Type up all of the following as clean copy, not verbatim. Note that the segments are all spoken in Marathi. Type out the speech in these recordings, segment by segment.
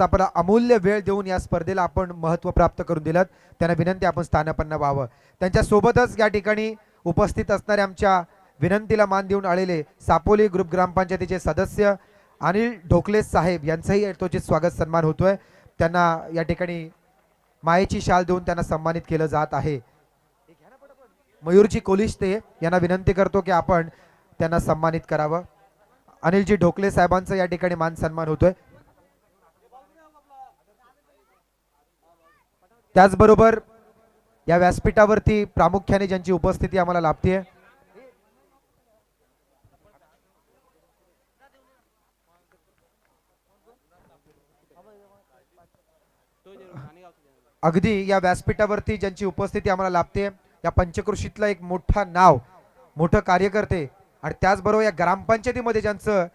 आपला अमूल्य वेळ देऊन या स्पर्धेला आपण महत्त्व प्राप्त करून दिलं. त्यांना विनंती आपण स्थानापन्न व्हावं. त्यांच्या सोबतच या ठिकाणी उपस्थित असणारे आमच्या विनंतीला मान देऊन आलेले सापोली ग्रुप ग्रामपंचायतीचे सदस्य अनिल ढोकले साहेब यांचंही यथोचित स्वागत सन्मान होतोय. त्यांना या ठिकाणी मायेची शाल देऊन त्यांना सन्मानित केलं जात आहे. मयूरजी कोलिष्टे यांना विनंती करतो की आपण त्यांना सन्मानित करावं. अनिलजी ढोकले साहेबांचा या ठिकाणी मान सन्मान होतोय. त्याचबरोबर या व्यासपीठावरती प्रामुख्याने ज्यांची उपस्थिती आम्हाला लाभते अगदी या व्यासपीठावरती ज्यांची उपस्थिती आम्हाला लाभते या पंचकृषीतला एक मोठा नाव मोठं कार्यकर्ते आणि त्याचबरोबर या ग्रामपंचायतीमध्ये ज्यांचं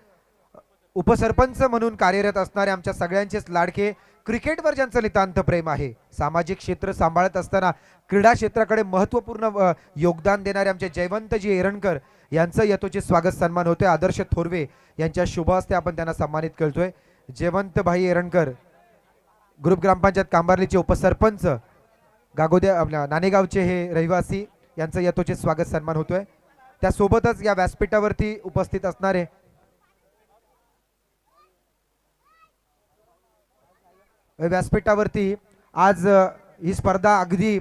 उपसरपंच म्हणून कार्यरत असणारे आमच्या सगळ्यांचेच लाडके क्रिकेटवर ज्यांचं नितांत प्रेम आहे, सामाजिक क्षेत्र सांभाळत असताना क्रीडा क्षेत्राकडे महत्त्वपूर्ण योगदान देणारे आमचे जयवंतजी एरणकर यांचं यथोचित स्वागत सन्मान होतोय. आदर्श थोरवे यांच्या शुभ हस्ते आपण त्यांना सन्मानित करतोय. जयवंत भाई एरणकर ग्रुप ग्रामपंचायत कांबार्लीचे उपसरपंच गागोद्या आपल्या नाणेगावचे हे रहिवासी यांचं यथोचित स्वागत सन्मान होतोय. त्यासोबतच या व्यासपीठावरती उपस्थित असणारे व्यासपीठावरती आज ही स्पर्धा अगदी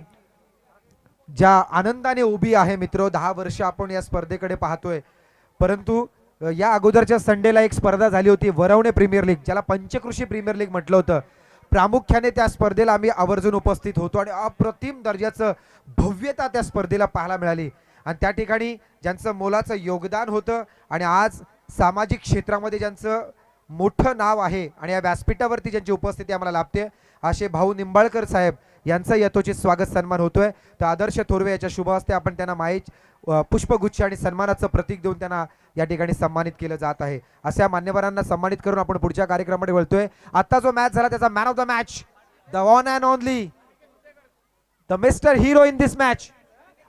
ज्या आनंदाने उभी आहे मित्र. 10 वर्ष आपण या स्पर्धेकडे पाहतोय, परंतु या अगोदरच्या संडेला एक स्पर्धा झाली होती वरवणे प्रीमियर लीग, ज्याला पंचकृषी प्रीमियर लीग म्हटलं होतं. प्रामुख्याने त्या स्पर्धेला आम्ही आवर्जून उपस्थित होतो आणि अप्रतिम दर्जाचं भव्यता त्या स्पर्धेला पाहायला मिळाली आणि त्या ठिकाणी ज्यांचं मोलाचं योगदान होतं आणि आज सामाजिक क्षेत्रामध्ये ज्यांचं मोठं नाव आहे आणि या व्यासपीठावरती ज्यांची उपस्थिती आम्हाला लाभते असे भाऊ निंबाळकर साहेब यांचं यथोचित स्वागत सन्मान होतोय. तर आदर्श थोरवे याच्या शुभ हस्ते आपण त्यांना माईच पुष्पगुच्छ आणि सन्मानाचं प्रतीक देऊन त्यांना या ठिकाणी सन्मानित केलं जात आहे. अशा मान्यवरांना सन्मानित करून आपण पुढच्या कार्यक्रमाकडे वळतोय. आता जो मॅच झाला त्याचा man of the match, the one and only, the mister hero in this match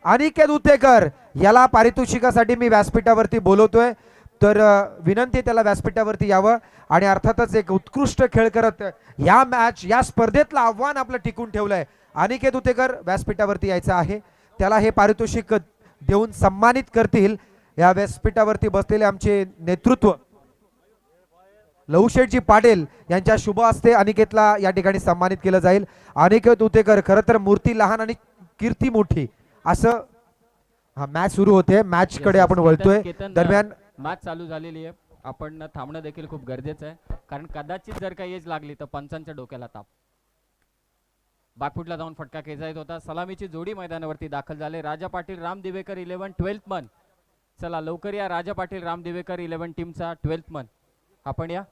Aniket Utekar याला पारितोषिकासाठी मी व्यासपीठावरती बोलवतोय. तर विनंती त्याला व्यासपीठावरती यावं आणि अर्थातच एक उत्कृष्ट खेळ करत या स्पर्धेतलं आव्हान आपलं टिकून ठेवलंय. अनिकेत उतेकर व्यासपीठावरती यायचं आहे. त्याला हे पारितोषिक देऊन सन्मानित करतील या व्यासपीठावरती बसलेले आमचे नेतृत्व लहुशेठजी पाटील यांच्या शुभ हस्ते अनिकेतला या ठिकाणी सन्मानित केलं जाईल. अनिकेत उतेकर खरं तर मूर्ती लहान आणि कीर्ती मोठी असं हा मॅच सुरू होते. मॅच कडे आपण वळतोय. दरम्यान मॅच चालू झालेली आहे. आपण थांबणं देखील खूप गरजेचं आहे, कारण कदाचित जर काही एज लागली तर पंचांच्या डोक्याला ताप. बागफुटला जाऊन फटका खेचा येत होता. सलामीची जोडी मैदानावरती दाखल झाले. राजा पाटील राम दिवेकर 11 12th मन. चला लवकर या राजा पाटील राम दिवेकर 11 टीमचा 12th मन. आपण या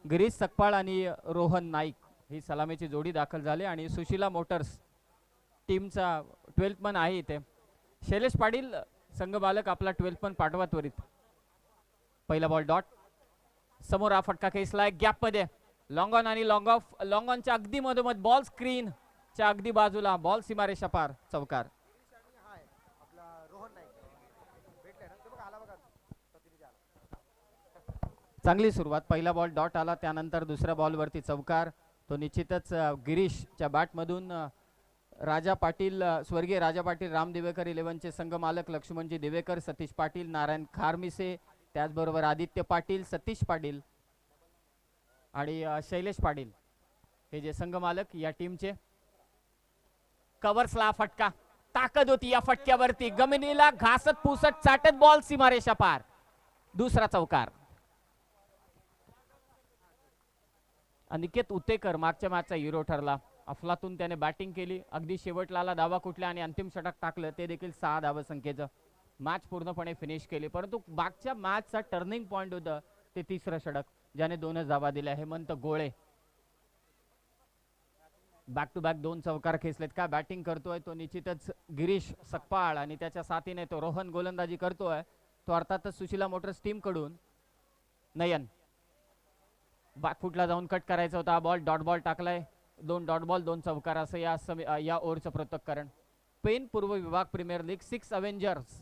गिरीश सकपाळ आणि रोहन नाईक ही सलामीची जोडी दाखल झाली आणि सुशीला मोटर्स टीमचा 12th मन आहे इथे. शैलेश पाटील संघ बालक आपला 12th मन पाठवा त्वरित. पहिला बॉल डॉट समोर हा फटका खेचलाय गॅप मध्ये. लॉंग ऑन आणि लॉंग ऑफ. लॉंग ऑनच्या अगदी मधोमध बॉल स्क्रीन च्या अगदी बाजूला बॉल सीमारेषा पार चौकार. चांगली सुरुवात. पहिला बॉल डॉट आला, त्यानंतर दुसऱ्या बॉलवरती चौकार. तो निश्चितच गिरीशच्या बॅट मधून राजा पाटील स्वर्गीय राजा पाटील राम दिवेकर 11चे संघ मालक लक्ष्मणजी दिवेकर, सतीश पाटील, नारायण खारमिसे, त्याचबरोबर आदित्य पाटील, सतीश पाटील आणि शैलेश पाटील हे जे संघ मालक या टीमचे. कव्हर्सला फटका, ताकद होती या फटक्यावरती. गमिनीला घासत पुसत चाटत बॉल सीमारेषा पार. दुसरा चौकार. अनिकेत उतेकर मागच्या मॅचचा हिरो ठरला. अफलातून त्याने बॅटिंग केली, अगदी शेवटला आला, धावा कुठल्या आणि अंतिम षटक टाकलं, ते देखील 6 धावा संख्येचं. मॅच पूर्णपणे फिनिश केली, परंतु मागच्या मॅचचा टर्निंग पॉइंट होतं ते तिसरं षटक ज्याने 2च धावा दिल्या. हेमंत गोळे बॅक टू बॅक 2 चौकार खेचलेत. काय बॅटिंग करतोय तो निश्चितच गिरीश सकपाळ आणि त्याच्या साथीने तो रोहन गोलंदाजी करतोय. तो अर्थातच सुशीला मोटर्स टीम कडून नयन बॅकफुटला जाऊन कट करायचा होता. बॉल डॉट बॉल टाकलाय. 2 डॉट बॉल 2 चौकार असं या ओव्हरचं पृथक्करण. पेन पूर्व विभाग प्रीमियर लीग 6 अव्हेंजर्स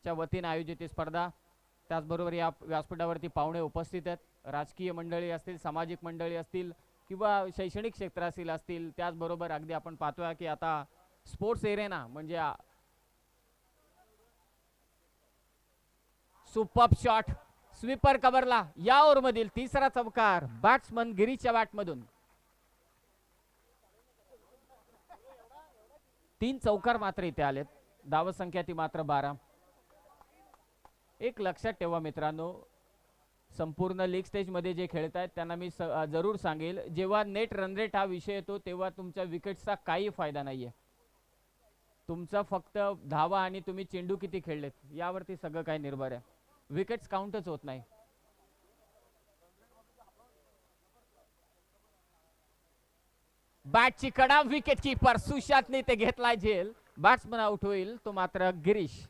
च्या वतीने आयोजित ही स्पर्धा. त्याचबरोबर या व्यासपीठावरती पाहुणे उपस्थित आहेत. राजकीय मंडळी असतील, सामाजिक मंडळी असतील, किंवा शैक्षणिक क्षेत्रातील असतील, त्याचबरोबर अगदी आपण पाहतोय की आता स्पोर्ट्स एरेना म्हणजे सुपर शॉट स्वीपर कव्हरला या ओव्हरमधील तिसरा चौकार बॅट्समन गिरीच्या बॅटमधून. 3 चौकार मात्र इथे आलेत. धावसंख्या ती मात्र 12. एक लक्षात ठेवा मित्रांनो, संपूर्ण लीग स्टेज मध्ये जे खेळत आहेत त्यांना मी जरूर सांगेल, जेव्हा नेट रन रेट हा विषय येतो तेव्हा तुमच्या विकेटचा काही फायदा नाहीये. तुमचा फक्त धावा आणि तुम्ही चेंडू किती खेळलेत यावरती सगळं काही निर्भर आहे. विकेट्स काउंटच होत नाही. बॅटची कडा, विकेट कीपर सुशांतने ते घेतलाय झेल. बॅट्समन आउट होईल तो मात्र गिरीश.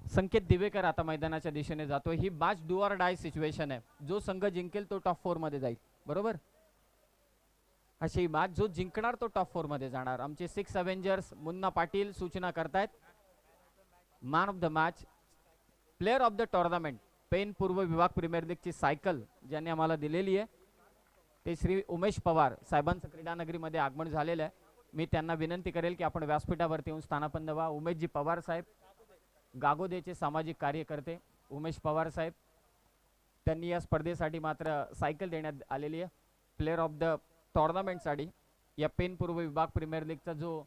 संकेत दिवेकर आता मैदानाच्या दिशेने जातोय. ही match do or die situation आहे. जो संघ जिंकेल तो टॉप 4 मध्ये जाईल, बरोबर. अशी मॅच जो जिंकणार तो टॉप 4 मध्ये जाणार. आमचे 6 अवेंजर्स मुन्ना पाटील सूचना करतायत. Man of the match, player of the tournament, Pen पूर्व विभाग प्रीमियर लीगची सायकल ज्यांनी आम्हाला दिलेली आहे ते श्री उमेश पवार साहेबांचं क्रीडानगरीमध्ये आगमन झालेलं आहे. मी त्यांना विनंती करेल की आपण व्यासपीठावरती येऊन स्थानापन्न व्हा. उमेशजी पवार साहेब गागोदेचे सामाजिक कार्यकर्ते उमेश पवार साहेब, त्यांनी या स्पर्धेसाठी मात्र सायकल देण्यात आलेली आहे. प्लेअर ऑफ द टुर्नामेंटसाठी या पेन पूर्व विभाग प्रीमियर लीगचा जो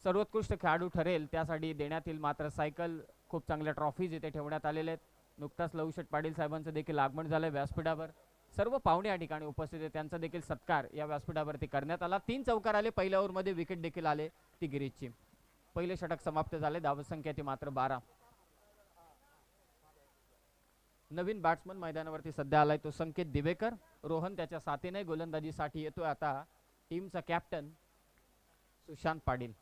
सर्वोत्कृष्ट खेळाडू ठरेल त्यासाठी देण्यात येईल मात्र सायकल. खूप चांगल्या ट्रॉफीज इथे ठेवण्यात आलेल्या आहेत. नुकताच लवशेठ पाटील साहेबांचं देखील आगमन झालंय व्यासपीठावर. सर्व पाहुणे या ठिकाणी उपस्थित आहेत, त्यांचा देखील सत्कार या व्यासपीठावरती करण्यात आला. 3 चौकार आले, पहिल्या ओव्हरमध्ये विकेट देखील आले ती गिरीजची. पहिले षटक समाप्त झाले. धावसंख्या ती मात्र 12. नवीन बॅट्समन मैदानावरती सध्या आलाय तो संकेत दिवेकर. रोहन त्याच्या साथीने गोलंदाजीसाठी येतोय आता टीमचा कॅप्टन सुशांत पाटील.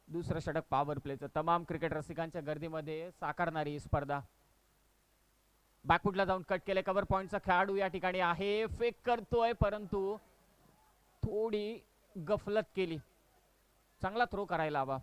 दुसरं षटक पॉवर प्लेचं तमाम क्रिकेट रसिकांच्या गर्दीमध्ये साकारणारी ही स्पर्धा. बॅकफुटला जाऊन कट केले. कव्हर पॉइंटचा खेळाडू या ठिकाणी आहे, फेक करतोय परंतु थोडी गफलत केली. चांगला थ्रो करायला हवा.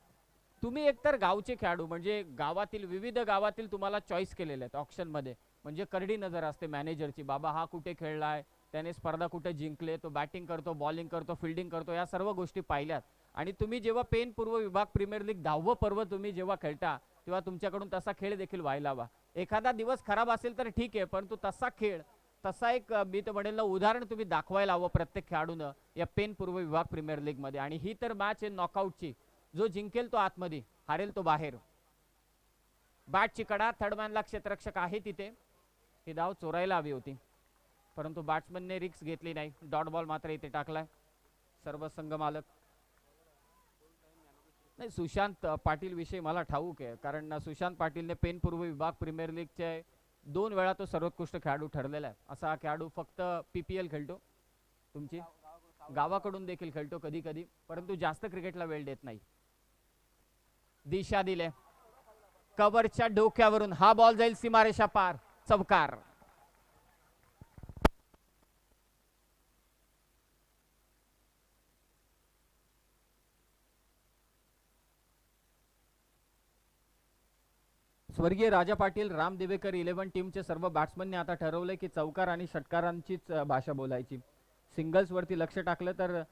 तुम्ही एकतर गावचे खेळाडू म्हणजे गावातील विविध गावातील तुम्हाला चॉईस केलेले आहेत ऑप्शन मध्ये, म्हणजे करडी नजर असते मॅनेजरची. बाबा हा कुठे खेळलाय, त्याने स्पर्धा कुठे जिंकले, तो बॅटिंग करतो, बॉलिंग करतो, फिल्डिंग करतो, या सर्व गोष्टी पाहिल्यात. आणि तुम्ही जेव्हा पेन पूर्व विभाग प्रीमियर लीग 10वं पर्व तुम्ही जेव्हा खेळता तेव्हा तुमच्याकडून तसा खेळ देखील व्हायला हवा. एखादा दिवस खराब असेल तर ठीक आहे, परंतु तसा खेळ, तसा एक मी तर म्हणेल ना उदाहरण तुम्ही दाखवायला हवं प्रत्येक खेळाडूनं या पेन पूर्व विभाग प्रीमियर लीग मध्ये. आणि ही तर मॅच आहे नॉकआउटची. जो जिंकेल तो आतमध्ये, हारेल तो बाहेर. बॅटची कडा, थर्डमॅनला क्षेत्ररक्षक आहे तिथे. ही धाव चोरायला हवी होती परंतु बॅट्समनने रिक्स घेतली नाही. डॉट बॉल मात्र इथे टाकलाय सर्व संघ मालक. नाही, सुशांत पाटील विषयी मला ठाऊक आहे, कारण सुशांत पाटीलने पेन पूर्व विभाग प्रीमियर लीगचे 2 वेळा तो सर्वोत्कृष्ट खेळाडू ठरलेला आहे. असा हा खेळाडू फक्त PPL खेळतो, तुमची गावाकडून देखील खेळतो कधी कधी, परंतु जास्त क्रिकेटला वेळ देत नाही. दिशा दिले कव्हरच्या डोक्यावरून, हा बॉल जाईल सीमारेषा पार, चौकार. स्वर्गीय राजा पाटील राम दिवेकर 11 टीमचे सर्व बॅट्समनने आता ठरवलंय की चौकार आणि षटकारांचीच भाषा बोलायची. सिंगल्स वरती लक्ष टाकलं तर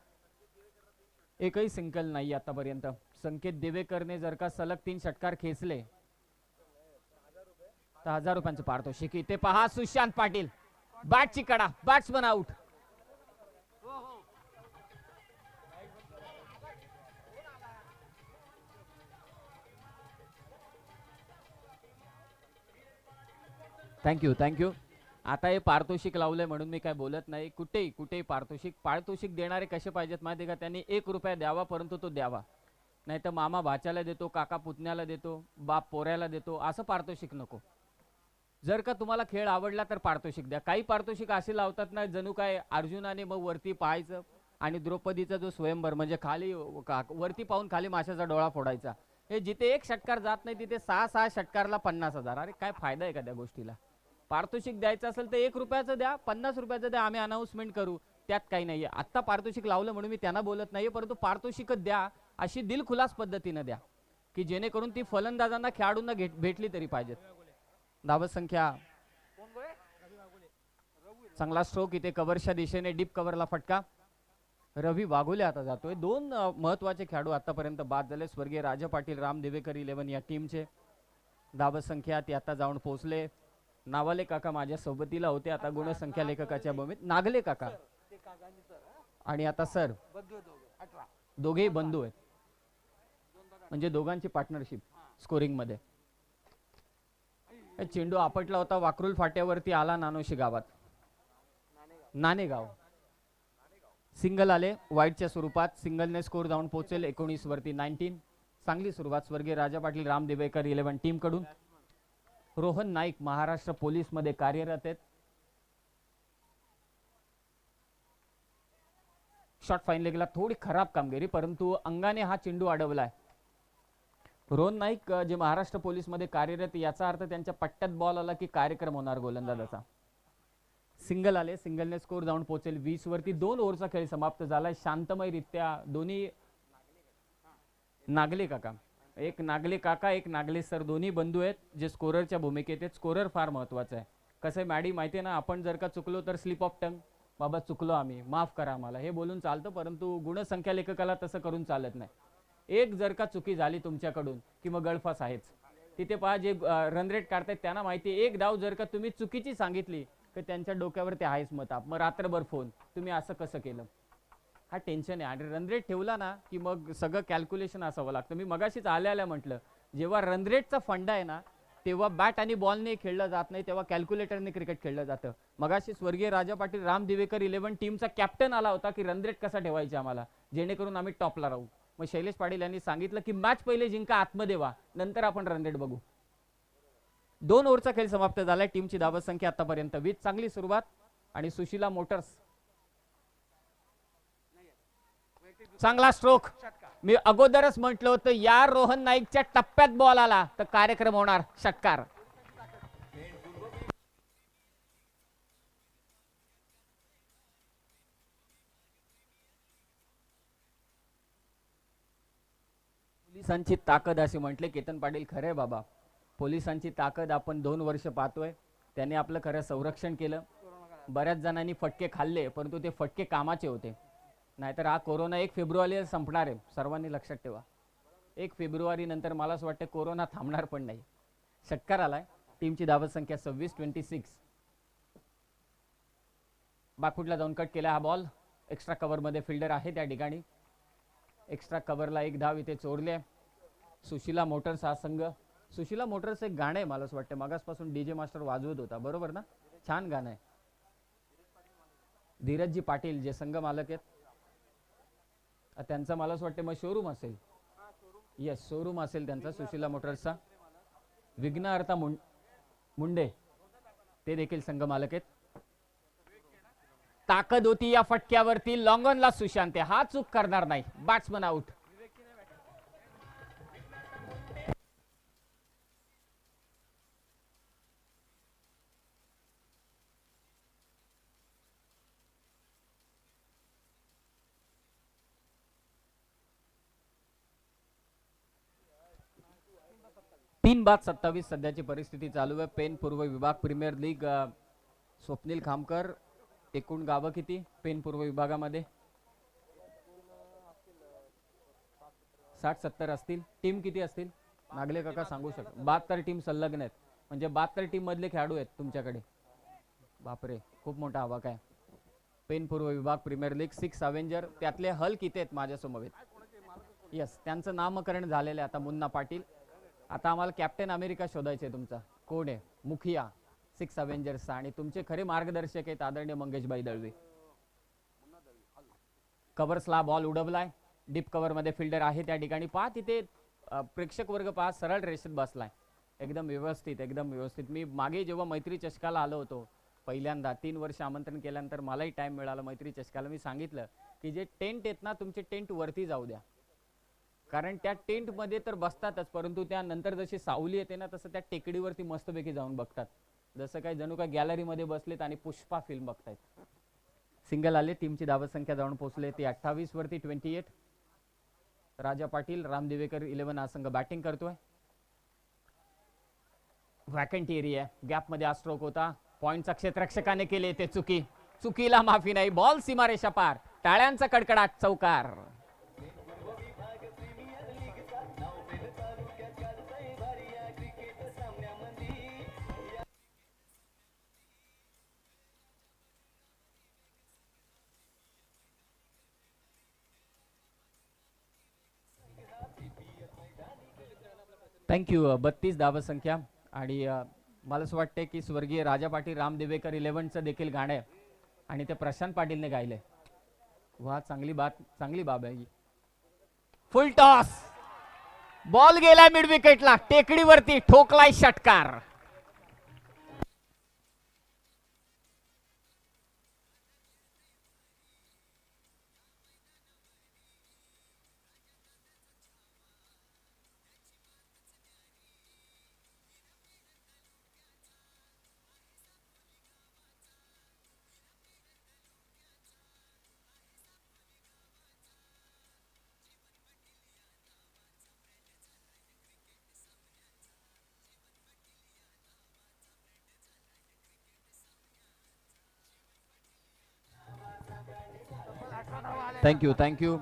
एकही सिंगल नाही आतापर्यंत. संकेत दिवेकरने जर का सलग 3 षटकार खेचले तर 1000 रुपयांचं पारितोषिक. इथे पहा सुशांत पाटील, बॅटची कडा, बॅट्समन आउट. Thank you thank you. आता हे पारितोषिक लावलंय म्हणून मी काय बोलत नाही. कुठेही पारितोषिक देणारे कसे पाहिजेत माहिती का, त्यांनी 1 रुपया द्यावा परंतु तो द्यावा. नाही तर मामा भाच्याला देतो, काका पुतण्याला देतो, बाप पोऱ्याला देतो, असं पारितोषिक नको. जर का तुम्हाला खेळ आवडला तर पारितोषिक द्या. काही पारितोषिक असे लावतात ना जणू काय अर्जुनाने मग वरती पाहायचं आणि द्रौपदीचा जो स्वयंवर म्हणजे खाली वरती पाहून खाली माशाचा डोळा फोडायचा. हे जिथे 1 षटकार जात नाही तिथे 6 षटकारला 50,000. अरे काय फायदा आहे का त्या गोष्टीला. पारितोषिक द्यायचं असेल तर 1 रुपयाचं द्या, 50 रुपयाचं द्या, आम्ही अनाउन्समेंट करू, त्यात काही नाहीये. आत्ता पारितोषिक लावलं म्हणून मी त्यांना बोलत नाहीये, परंतु पारितोषिकच द्या अशी दिलखुलास पद्धतीनं द्या की जेणेकरून ती फलंदाजांना खेळाडूंना भेटली तरी पाहिजेत. धावत संख्या, चांगला स्ट्रोक इथे कव्हरच्या दिशेने, डीप कव्हरला फटका. रवी वाघोले आता जातोय. दोन महत्वाचे खेळाडू आतापर्यंत बाद झाले. स्वर्गीय राजा पाटील, राम दिवेकर 11 या टीमचे. धावत संख्या ते आता जाऊन पोहोचले. नावाले काका माझ्या सोबतीला होते, आता गुणसंख्या लेखकाच्या भूमीत नागले काका आणि आता सर दोघेही बंधू आहेत, म्हणजे दोघांची पार्टनरशिप स्कोरिंग मध्ये. चेंडू आपटला होता, वाकरुल फाट्यावरती आला नानोशी गावात, नाणेगाव. सिंगल आले वाईटच्या स्वरूपात. सिंगलने स्कोर जाऊन पोहोचेल 19 वरती 19. चांगली सुरुवात स्वर्गीय राजा पाटील, राम दिवेकर 11 टीम कडून. रोहन नाईक महाराष्ट्र पोलीस मध्ये कार्यरत आहेत. शॉट फाईन लेगला थोडी खराब कामगिरी, परंतु अंगाने हा चेंडू अडवलाय. रोहन नाईक जे महाराष्ट्र पोलीस मध्ये कार्यरत, याचा अर्थ त्यांच्या पट्ट्यात बॉल आला की कार्यक्रम होणार गोलंदाजाचा. सिंगल आले, सिंगलने स्कोर जाऊन पोहोचेल 20 वरती. 2 ओव्हरचा खेळ समाप्त झालाय शांतमयरित्या. दोन्ही नागले काका, एक नागले काका एक नागले सर, दोन्ही बंधू आहेत जे स्कोररच्या भूमिकेत आहेत. स्कोरर फार महत्वाचा आहे. कसं आहे मॅडी माहिती आहे ना, आपण जर का चुकलो तर स्लिप ऑफ टंग, बाबा चुकलो आम्ही, माफ करा आम्हाला, हे बोलून चालतं, परंतु गुणसंख्या लेखकाला तसं करून चालत नाही. एक जर का चुकी झाली तुमच्याकडून की मग गळफास आहेच. तिथे पहा जे रन रेट काढतायत त्यांना माहिती आहे, एक धाव जर का तुम्ही चुकीची सांगितली तर त्यांच्या डोक्यावर ते आहेच मताप, मग रात्रभर फोन, तुम्ही असं कसं केलं. हा टेन्शन आहे. आणि रन रेट ठेवला ना की मग सगळं कॅल्क्युलेशन असावं लागतं. मी मगाशीच आल्या म्हटलं, जेव्हा रन रेटचा फंडा आहे ना, तेव्हा बॅट आणि बॉलने खेळलं जात नाही, तेव्हा कॅल्क्युलेटरने क्रिकेट खेळलं जातं. मगाशी स्वर्गीय राजा पाटील, राम दिवेकर 11 टीमचा कॅप्टन आला होता की रन रेट कसा ठेवायचा आम्हाला, जेणेकरून आम्ही टॉपला राहू. मग शैलेश पाटील यांनी सांगितलं की मॅच पहिले जिंका, आतमध्ये व्हा, नंतर आपण रन रेट बघू. 2 ओव्हरचा खेळ समाप्त झालाय. टीमची धावत संख्या आतापर्यंत 20. चांगली सुरुवात. आणि सुशीला मोटर्स, चांगला स्ट्रोक. मी अगोदरच म्हटलं होतं या रोहन नाईकच्या टप्प्यात बॉल आला तर कार्यक्रम होणार. षटकार. पोलिसांची ताकद असे म्हटले केतन पाटील, खरे बाबा, पोलिसांची ताकद आपण 2 वर्ष पाहतोय. त्यांनी आपलं खरं संरक्षण केलं. बऱ्याच जणांनी फटके खाल्ले, परंतु ते फटके कामाचे होते. नाहीतर हा कोरोना 1 फेब्रुवारीला संपणार आहे, सर्वांनी लक्षात ठेवा. 1 फेब्रुवारी नंतर मला असं वाटतं कोरोना थांबणार पण नाही. षटकार आलाय. टीमची धावत संख्या 26. बाकफुटला जाऊन कट केला हा बॉल. एक्स्ट्रा कव्हर मध्ये फिल्डर आहे त्या ठिकाणी. एक्स्ट्रा कव्हरला 1 धाव इथे चोरले. सुशीला मोटर्स हा संघ. सुशीला मोटर्स एक गाणं आहे, मला असं वाटतं मागासपासून डीजे मास्टर वाजवत होता, बरोबर ना? छान गाणं आहे. धीरजजी पाटील जे संघ मालक आहेत, त्यांचा मला असं वाटतं मग शोरूम असेल. येस, शोरूम असेल त्यांचा सुशीला मोटर्सचा. विघ्नहर्ता मुंडे ते देखील संघ मालक आहेत. ताकद होती या फटक्यावरती. लॉंग ऑनला सुशांत, हा चूक करणार नाही. Batsman out. तीन बाद 27 सध्याची परिस्थिती चालू आहे. पेन पूर्व विभाग प्रीमियर लीग. स्वप्नील खामकर, एकूण गावं किती पेन पूर्व विभागामध्ये? 60-70 असतील. टीम किती असतील नागले काका सांगू शकता? 72 टीम संलग्न आहेत, म्हणजे 72 टीम मधले खेळाडू आहेत तुमच्याकडे. बापरे, खूप मोठा आवाक आहे. पेन पूर्व विभाग प्रीमियर लीग 6 अवेंजर, त्यातले हल किती आहेत माझ्यासमोर? यस, त्यांचं नामकरण झालेलं आहे आता. मुन्ना पाटील. आता आम्हाला कॅप्टन अमेरिका शोधायचे तुमचा कोण आहे? मुखिया 6 अवेंजर्स. आणि तुमचे खरे मार्गदर्शक आहेत आदरणीय मंगेशभाई दळवी. कव्हर्सला बॉल उडवलाय. डीप कव्हर मध्ये फिल्डर आहे त्या ठिकाणी. पहा तिथे प्रेक्षक वर्ग पहा, सरळ रेषेत बसलाय, एकदम व्यवस्थित, एकदम व्यवस्थित. मी मागे जेव्हा मैत्री चषकाला आलो होतो पहिल्यांदा, 3 वर्ष आमंत्रण केल्यानंतर मलाही टाइम मिळाला मैत्री चषकाला, मी सांगितलं की जे टेंट आहेत ना तुमचे, टेंट वरती जाऊ द्या, कारण त्या टेंट मध्ये तर बसतातच, परंतु त्यानंतर जशी सावली येते ना तसं त्या टेकडीवरती मस्तपैकी जाऊन बघतात, जसं काही जणू काय गॅलरी मध्ये बसलेत आणि पुष्पा फिल्म बघतायत. सिंगल आले. टीमची धावत संख्या जाऊन पोहोचले ती 28 वरती 28. राजा पाटील, राम दिवेकर 11 हा संघ बॅटिंग करतोय. वॅकंट एरिया गॅप मध्ये हा स्ट्रोक होता. पॉइंटचा क्षेत्ररक्षकाने केले ते चुकीला माफी नाही. बॉल सीमारेषा पार. टाळ्यांचा कडकडाट. चौकार. थँक्यू. 32 धावसंख्या आणि मला असं वाटतं की स्वर्गीय राजा पाटील राम दिवेकर 11चं देखील गाणं आहे आणि ते प्रशांत पाटीलने गायलंय. वा, चांगली बाब आहे. फुल टॉस. बॉल गेला मिड विकेटला. टेकडीवरती ठोकलाय षटकार. थँक्यू.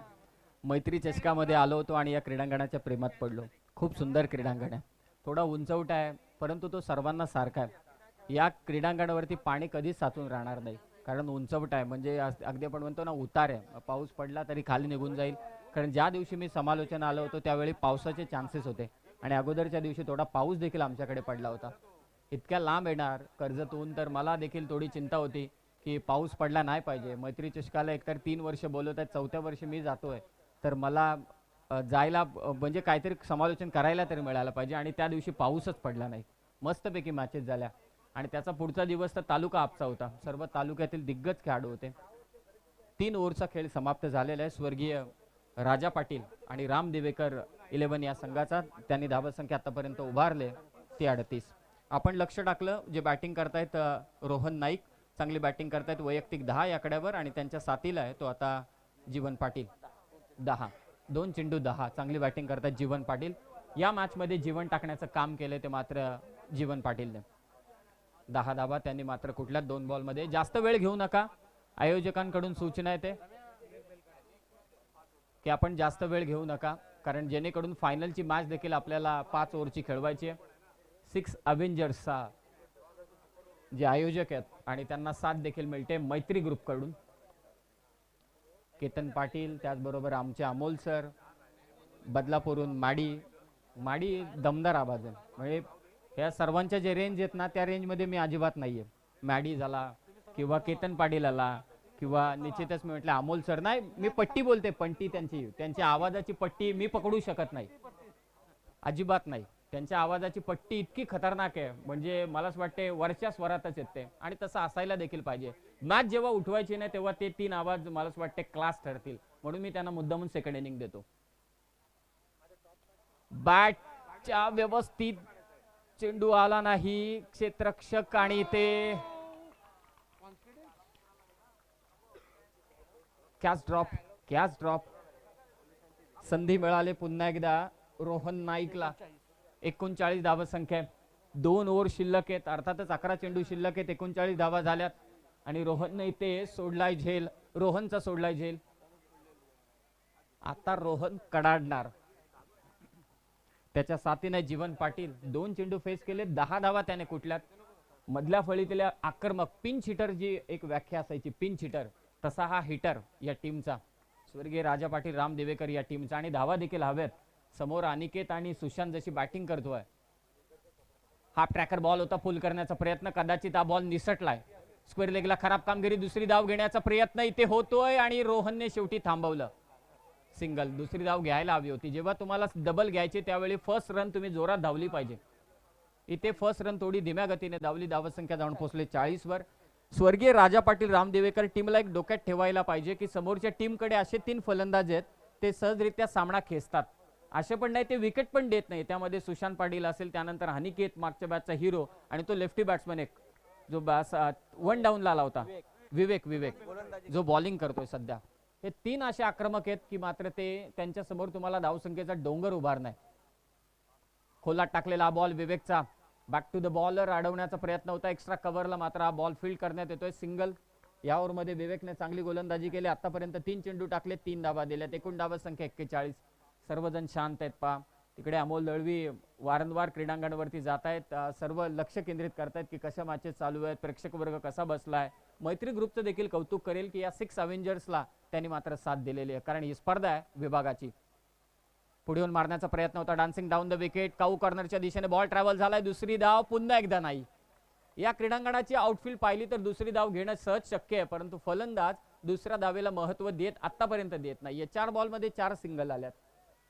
मैत्री चषकामध्ये आलो होतो आणि या क्रीडांगणाच्या प्रेमात पडलो. खूप सुंदर क्रीडांगण आहे. थोडा उंचवटा आहे परंतु तो सर्वांना सारखा आहे. या क्रीडांगणावरती पाणी कधीच साचून राहणार नाही कारण उंचवटा आहे. म्हणजे अगदी आपण म्हणतो ना, उतार आहे. पाऊस पडला तरी खाली निघून जाईल. कारण ज्या दिवशी मी समालोचन आलो होतो त्यावेळी पावसाचे चान्सेस होते आणि अगोदरच्या दिवशी थोडा पाऊस देखील आमच्याकडे पडला होता. इतक्या लांब येणार कर्जतहून तर मला देखील थोडी चिंता होती की पाऊस पडला नाही पाहिजे. मैत्री चषकाला एकतर 3 वर्ष बोलवत आहेत, 4थ्या वर्षी मी जातोय तर मला जायला म्हणजे काहीतरी समालोचन करायला तरी मिळालं पाहिजे आणि त्या दिवशी पाऊसच पडला नाही. मस्तपैकी मॅचेस झाल्या आणि त्याचा पुढचा दिवस तर तालुका आपचा होता. सर्व तालुक्यातील दिग्गज खेळाडू होते. 3 ओव्हरचा खेळ समाप्त झालेला आहे. स्वर्गीय राजा पाटील आणि राम दिवेकर 11 या संघाचा त्यांनी धावसंख्या आतापर्यंत उभारले ती 38. आपण लक्ष टाकलं जे बॅटिंग करतायत रोहन नाईक चांगली बॅटिंग करतायत. वैयक्तिक 10 या कड्यावर आणि त्यांच्या साथीला आहे तो आता जीवन पाटील 10. 2 चेंडू 10. चांगली बॅटिंग करतात जीवन पाटील. या मॅच मध्ये जीवन टाकण्याचं काम केले ते मात्र जीवन पाटीलने. 10 धावा त्यांनी मात्र कुठल्याच 2 बॉलमध्ये. जास्त वेळ घेऊ नका. आयोजकांकडून सूचना येते की आपण जास्त वेळ घेऊ नका कारण जेणेकरून फायनलची मॅच देखील आपल्याला 5 ओव्हरची खेळवायची आहे. 6 अव्हेंजर्सचा जे आयोजक आहेत आणि त्यांना साथ देखील मिळते मैत्री ग्रुप कडून. केतन पाटील त्याचबरोबर आमचे अमोल सर, बदलापूरहून माडी दमदार आवाज आहे. म्हणजे या सर्वांच्या जे रेंज आहेत ना त्या रेंजमध्ये मी अजिबात नाहीये. मॅडी झाला किंवा केतन पाटील आला किंवा निश्चितच मी म्हटलं अमोल सर. नाही, मी पट्टी बोलते. पट्टी त्यांची आवाजाची पट्टी मी पकडू शकत नाही, अजिबात नाही. त्यांच्या आवाजाची पट्टी इतकी खतरनाक आहे म्हणजे मलाच वाटते वरच्या स्वरातच येते आणि तसं असायला देखील पाहिजे. मॅच जेव्हा उठवायची नाही तेव्हा ते 3 आवाज मलाच वाटते क्लास ठरतील म्हणून मी त्यांना मुद्दामून सेकंड इनिंग देतो. बॅटच्या व्यवस्थित चेंडू आला नाही. क्षेत्ररक्षक आणि ते कॅच ड्रॉप. संधी मिळाली पुन्हा एकदा रोहन नाईकला. 39 धावसंख्या. 2 ओव्हर शिल्लक आहेत. अर्थातच 11 चेंडू शिल्लक आहेत. 39 धावा झाल्यात आणि रोहनने इथे सोडलाय झेल. रोहनचा सोडलाय झेल. आता रोहन कडाडणार. त्याच्या साथीने जीवन पाटील 2 चेंडू फेस केले. 10 धावा त्याने कुठल्यात. मधल्या फळीतल्या आक्रमक पिंच हिटर जी एक व्याख्या असायची पिंच हिटर तसा हा हिटर या टीमचा स्वर्गीय राजा पाटील राम दिवेकर या टीमचा. आणि धावा देखील हव्यात. समोर अनिकेत आणि सुशांत जशी बॅटिंग करतोय. हा ट्रॅकर बॉल होता फुल करण्याचा प्रयत्न. कदाचित हा बॉल निसटलाय. स्क्वेअर लेगला खराब कामगिरी. दुसरी धाव घेण्याचा प्रयत्न इथे होतोय आणि रोहनने शेवटी थांबवलं. सिंगल. दुसरी धाव घ्यायला हवी होती. जेव्हा तुम्हाला डबल घ्यायचे त्यावेळी फर्स्ट रन तुम्ही जोरात धावली पाहिजे. इथे फर्स्ट रन थोडी धीम्या गतीने धावली. धावसंख्या जाऊन पोहोचले 40 वर. स्वर्गीय राजा पाटील राम दिवेकर टीमला एक डोक्यात ठेवायला पाहिजे की समोरच्या टीमकडे असे 3 फलंदाज आहेत ते सहजरित्या सामना खेचतात. असे पण नाही ते विकेट पण देत नाही. त्यामध्ये सुशांत पाटील असेल, त्यानंतर अनिकेत मागच्या बॅटचा हिरो आणि तो लेफ्टी बॅट्समन एक जो 1 डाऊनला आला होता विवेक जो बॉलिंग करतोय सध्या. हे 3 असे आक्रमक आहेत की मात्र ते त्यांच्या समोर तुम्हाला धावसंख्येचा डोंगर उभारणार. खोलात टाकलेला बॉल विवेकचा बॅक टू द बॉलर अडवण्याचा प्रयत्न होता, एक्स्ट्रा कव्हरला मात्र हा बॉल फील्ड करण्यात येतोय. सिंगल. या ओव्हरमध्ये विवेकने चांगली गोलंदाजी केली. आतापर्यंत 3 चेंडू टाकले, 3 धावा दिल्यात. एकूण धावा संख्या 41. सर्वजण शांत आहेत. पहा तिकडे अमोल दळवी वारंवार क्रीडांगणावरती जात आहेत, सर्व लक्ष केंद्रित करतायत की कशा मॅचेस चालू आहेत, प्रेक्षक वर्ग कसा बसलाय. मैत्री ग्रुपचं देखील कौतुक करेल की या 6 अव्हेंजर्सला त्यांनी मात्र साथ दिलेली आहे, कारण ही स्पर्धा आहे विभागाची. पुढे येऊन मारण्याचा प्रयत्न होता, डान्सिंग डाऊन द विकेट. काऊ कॉर्नरच्या दिशेने बॉल ट्रॅव्हल झालाय. दुसरी धाव पुन्हा एकदा नाही. या क्रीडांगणाची आउटफील्ड पाहिली तर दुसरी धाव घेणं सहज शक्य आहे, परंतु फलंदाज दुसऱ्या धावेला महत्व आतापर्यंत देत नाही. 4 बॉलमध्ये 4 सिंगल आल्यात.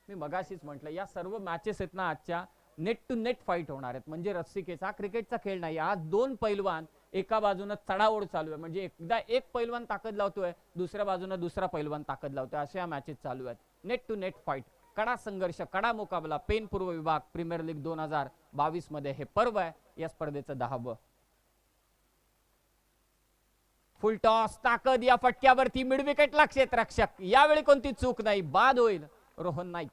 मी मगाशीच म्हटलं या सर्व मॅचेस आहेत ना आजच्या नेट टू नेट फाईट होणार आहेत, म्हणजे रस्सिकेचा. हा क्रिकेटचा खेळ नाही. आज 2 पैलवान एका बाजूने चढाओढ चालू आहे, म्हणजे एकदा एक पैलवान ताकद लावतोय, दुसऱ्या बाजूने दुसरा पैलवान ताकद लावतोय, अशा मॅचेस चालू आहेत. नेट टू नेट फाईट, कडा संघर्ष, कडा मुकाबला. पेन पूर्व विभाग प्रीमियर लीग 2022 मध्ये हे पर्व आहे या स्पर्धेचं 10वं. फुल टॉस, ताकद या फटक्यावरती, मिड विकेटला क्षेत्ररक्षक. यावेळी कोणती चूक नाही, बाद होईल रोहन नाईक.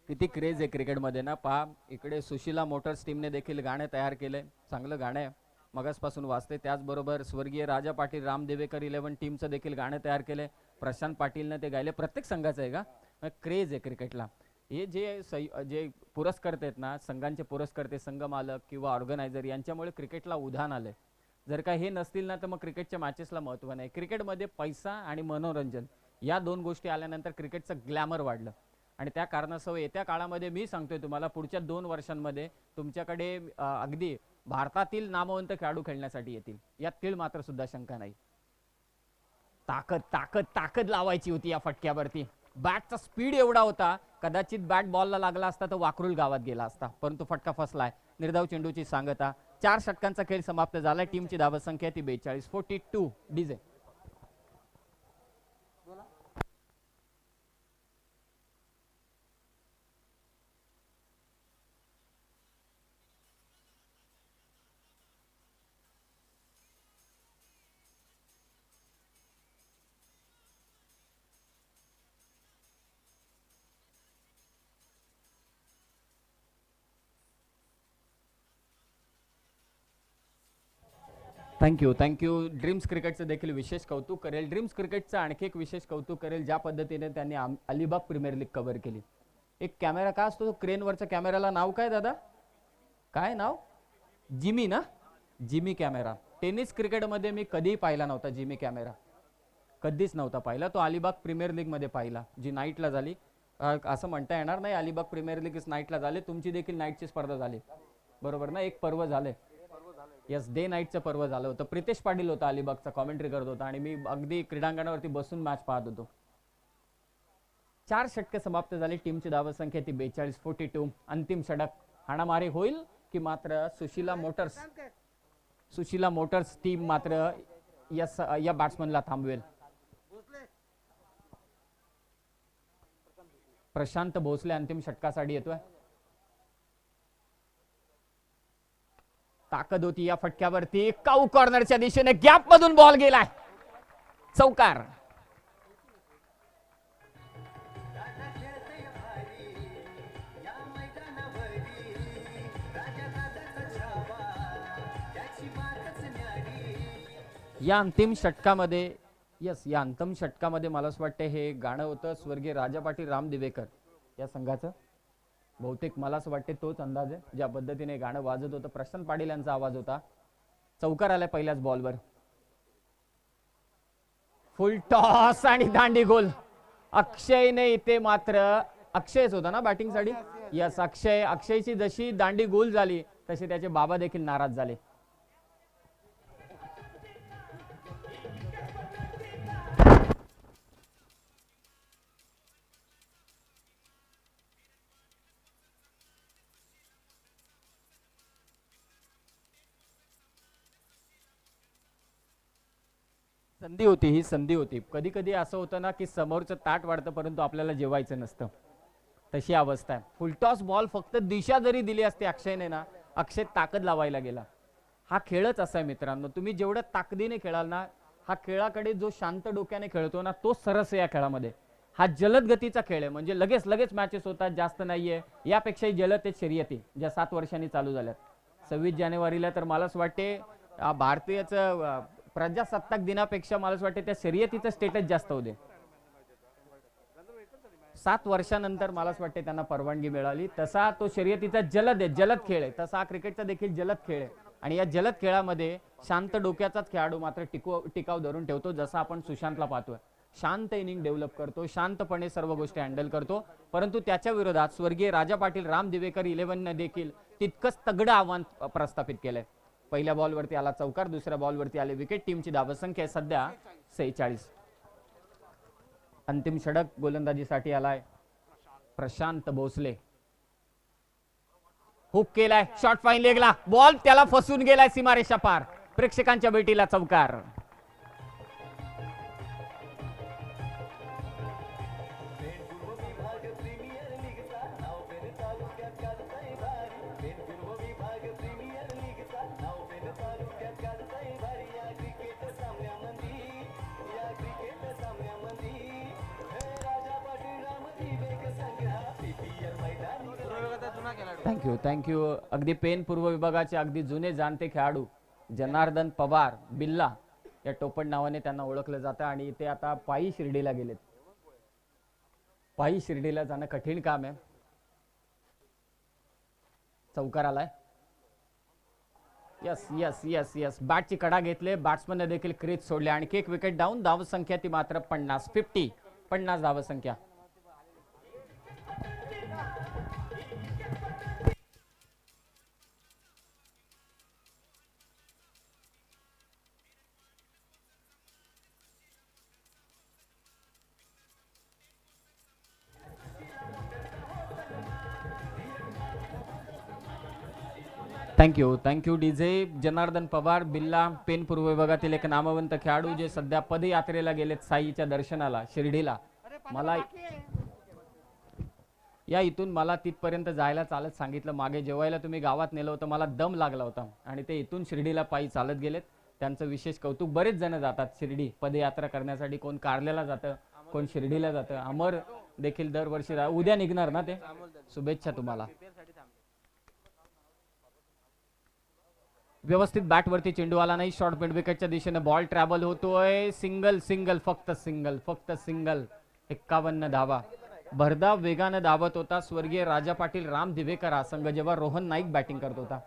किती क्रेज आहे क्रिकेटमध्ये ना. पहा इकडे सुशीला मोटर्स टीमने देखील गाणे तयार केले, चांगलं गाणं आहे, मगासपासून वाजते. त्याचबरोबर स्वर्गीय राजा पाटील राम देवेकर 11 टीमचं देखील गाणं तयार केले, प्रशांत पाटीलने ते गायले. प्रत्येक संघाचं आहे का क्रेज आहे क्रिकेटला. हे जे पुरस्कर्ते आहेत ना, संघांचे पुरस्कर्ते, संघ मालक किंवा ऑर्गनायझर, यांच्यामुळे क्रिकेटला उधाण आलंय. जर का हे नसतील ना तर मग क्रिकेटच्या मॅचेसला महत्त्व नाही. क्रिकेटमध्ये पैसा आणि मनोरंजन या 2 गोष्टी आल्यानंतर क्रिकेटचं ग्लॅमर वाढलं, आणि त्या कारणास्तव येत्या काळामध्ये मी सांगतोय तुम्हाला पुढच्या 2 वर्षांमध्ये तुमच्याकडे अगदी भारतातील नामवंत खेळाडू खेळण्यासाठी येतील, यात तीळ मात्र सुद्धा शंका नाही. ताकद ताकद ताकद लावायची होती या फटक्यावरती. बॅटचा स्पीड एवढा होता, कदाचित बॅट बॉलला लागला असता तर वाकरूल गावात गेला असता, परंतु फटका फसलाय. निर्धाव चेंडूची सांगता. 4 षटकांचा खेळ समाप्त झालाय. टीमची धावसंख्या ती 42. 42 डीजे. थँक्यू. ड्रीम्स क्रिकेटचं देखील विशेष कौतुक करेल. ड्रीम्स क्रिकेटचं आणखी एक विशेष कौतुक करेल ज्या पद्धतीने त्यांनी अलिबाग प्रीमियर लीग कव्हर केली. एक कॅमेरा का असतो क्रेनवरच्या कॅमेराला, नाव काय दादा, काय नाव? जिमी ना, जिमी कॅमेरा. टेनिस क्रिकेटमध्ये मी कधीही पाहिला नव्हता जिमी कॅमेरा, कधीच नव्हता पाहिला. तो अलिबाग प्रीमियर लीग मध्ये पाहिला, जी नाईटला झाली. असं म्हणता येणार नाही अलिबाग प्रीमियर लीग नाईटला झाले, तुमची देखील नाईटची स्पर्धा झाली बरोबर ना, एक पर्व झाले. यस, डे नाईटचं पर्व झालं होतं. प्रितेश पाटील होता अलिबागचा, कॉमेंट्री करत होता, आणि मी अगदी क्रीडांगणावरती बसून मॅच पाहत होतो. 4 षटके समाप्त झाली. टीमची धावसंख्या ती 42. 42. अंतिम षटक हाणामारी होईल की मात्र सुशीला मोटर्स टीम मात्र या बॅट्समनला थांबवेल. प्रशांत भोसले अंतिम षटकासाठी येतोय. ताकद होती या फटक्यावरती, काऊ कॉर्नरच्या दिशेने गॅप मधून बॉल गेलाय, चौकार. या अंतिम षटकामध्ये मला असं वाटतं हे गाणं होतं स्वर्गीय राजा पाटील राम दिवेकर या संघाचं. बहुतेक मला असं वाटते तोच अंदाज आहे, ज्या पद्धतीने गाणं वाजत होतं. प्रशांत पाटील यांचा आवाज होता. चौकार आलाय पहिल्याच बॉलवर. फुल टॉस आणि दांडी गोल. अक्षयने इथे मात्र, अक्षयच होता ना बॅटिंग साठी. यस, अक्षयची जशी दांडी गोल झाली तसे त्याचे बाबा देखील नाराज झाले. संधी होती, ही संधी होती. कधी कधी असं होतं ना की समोरचं ताट वाढतं परंतु आपल्याला जेवायचं नसतं. तशी अवस्था आहे. फुलटॉस बॉल फक्त दिशा जरी दिली असते अक्षयने ना, अक्षय ताकद लावायला गेला. हा खेळच असा आहे मित्रांनो, तुम्ही जेवढं ताकदीने खेळाल ना, हा खेळाकडे जो शांत डोक्याने खेळतो ना, तो सरस आहे या खेळामध्ये. हा जलद गतीचा खेळ आहे, म्हणजे लगेच लगेच मॅचेस होतात, जास्त नाहीये. यापेक्षाही जलद ते शर्यती ज्या 7 वर्षांनी चालू झाल्यात. 26 जानेवारीला तर मलाच वाटते भारतीयचं प्रजासत्ताक दिनापेक्षा मलाच वाटते त्या शर्यतीचं स्टेटस जास्त होते. 7 वर्षानंतर मलाच वाटते त्यांना परवानगी मिळाली. तसा तो शर्यतीचा जलद आहे, जलद खेळ आहे. तसा हा क्रिकेटचा देखील जलद खेळ आहे. आणि या जलद खेळामध्ये शांत डोक्याचाच खेळाडू मात्र टिकाव धरून ठेवतो. जसा आपण सुशांतला पाहतोय, शांत इनिंग डेव्हलप करतो, शांतपणे सर्व गोष्टी हँडल करतो. परंतु त्याच्या विरोधात स्वर्गीय राजा पाटील राम दिवेकर 11 ने देखील तितकंच तगडं आव्हान प्रस्थापित केलंय. पहिल्या बॉलवरती आला चौकार, दुसऱ्या बॉलवरती आले विकेट. टीमची धावसंख्या आहे सध्या 46. अंतिम षटक गोलंदाजीसाठी आलाय प्रशांत भोसले. हुक केलाय, शॉट फाईन लेगला, बॉल त्याला फसून गेलाय सीमारेषा पार. प्रेक्षकांच्या भेटीला चौकार. थँक्यू. अगदी पेन पूर्व विभागाचे अगदी जुने जाणते खेळाडू जनार्दन पवार बिल्ला या टोपण नावाने त्यांना ओळखलं जातं. आणि ते आता पायी शिर्डीला गेलेत. पायी शिर्डीला जाणं कठीण काम आहे. चौकार आलाय. यस यस यस यस बॅटची कडा घेतले, बॅट्समनने देखील क्रीज सोडले. आणखी एक विकेट डाऊन. धावसंख्या ती मात्र 50 धावसंख्या. Thank you DJ. जनार्दन पवार बिल्ला पेन पूर्व विभागातील एक नामवंत खेळाडू जे सध्या पदयात्रेला गेलेत साईच्या दर्शनाला शिर्डीला. मला या इथून मला तिथपर्यंत जायला चालत सांगितलं. मागे जेवायला तुम्ही गावात नेलं होतं, मला दम लागला होता आणि ते इथून शिर्डीला पायी चालत गेलेत. त्यांचं विशेष कौतुक. बरेच जण जातात शिर्डी पदयात्रा करण्यासाठी. कोण कारल्याला जातं, कोण शिर्डीला जातं. अमर देखील दरवर्षी उद्या निघणार ना ते. शुभेच्छा तुम्हाला. व्यवस्थित बॅटवरती चेंडू आला नाही. शॉर्ट मिड विकेटच्या दिशेने बॉल ट्रॅव्हल होतोय. सिंगल फक्त सिंगल. 51 धावा. भरधाव वेगानं धावत होता स्वर्गीय राजा पाटील राम दिवेकर हा संघ जेव्हा रोहन नाईक बॅटिंग करत होता,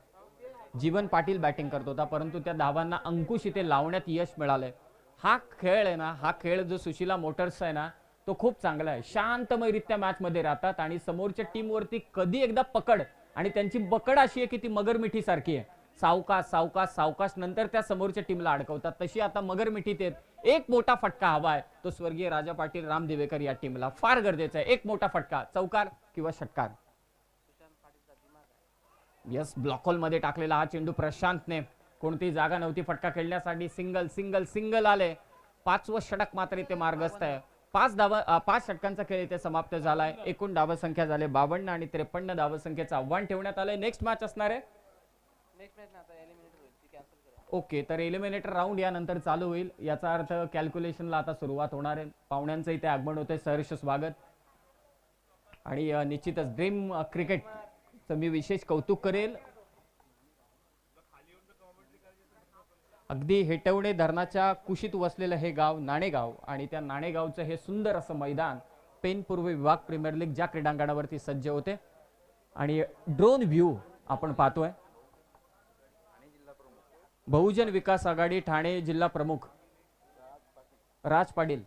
जीवन पाटील बॅटिंग करत होता. परंतु त्या धावांना अंकुश इथे लावण्यात यश मिळालंय. हा खेळ आहे ना, हा खेळ जो सुशीला मोटर्स आहे ना, तो खूप चांगला आहे. शांतमयरित्या मॅच मध्ये राहतात आणि समोरच्या टीम वरती कधी एकदा पकड, आणि त्यांची पकड अशी आहे की ती मगरमिठी सारखी आहे. सावकाश नंतर त्या समोरच्या टीमला अडकवतात. तशी आता मगरमिठीत आहेत. एक मोठा फटका हवा आहे, तो स्वर्गीय राजा पाटील राम दिवेकर या टीमला फार गरजेचा आहे. एक मोठा फटका, चौकार किंवा षटकार. यस, ब्लॉक होल मध्ये टाकलेला हा चेंडू प्रशांतने. कोणतीही जागा नव्हती फटका खेळण्यासाठी. सिंगल आले. 5वं षटक मात्र इथे मार्गस्थ आहे. 5 षटकांचा खेळ इथे समाप्त झालाय. एकूण धावसंख्या झाले 52 आणि 53 धावसंख्येचं आव्हान ठेवण्यात आलंय. नेक्स्ट मॅच असणार आहे ओके, तर एलिमिनेटर राऊंड यानंतर चालू होईल. याचा अर्थ कॅल्क्युलेशनला आता सुरुवात होणार आहे. पाहुण्यांचं इथे आगमन होते. सहर्ष स्वागत. आणि निश्चितच ड्रीम क्रिकेटचं मी विशेष कौतुक करेल. अगदी हेटवणे धरणाच्या कुशीत वसलेलं हे गाव नाणेगाव, आणि त्या नाणेगावचं हे सुंदर असं मैदान पेन पूर्व विभाग प्रीमियर लीग ज्या क्रीडांगणावरती सज्ज होते. आणि ड्रोन व्ह्यू आपण पाहतोय. बहुजन विकास आघाडी ठाणे जिल्हा प्रमुख राज पाटील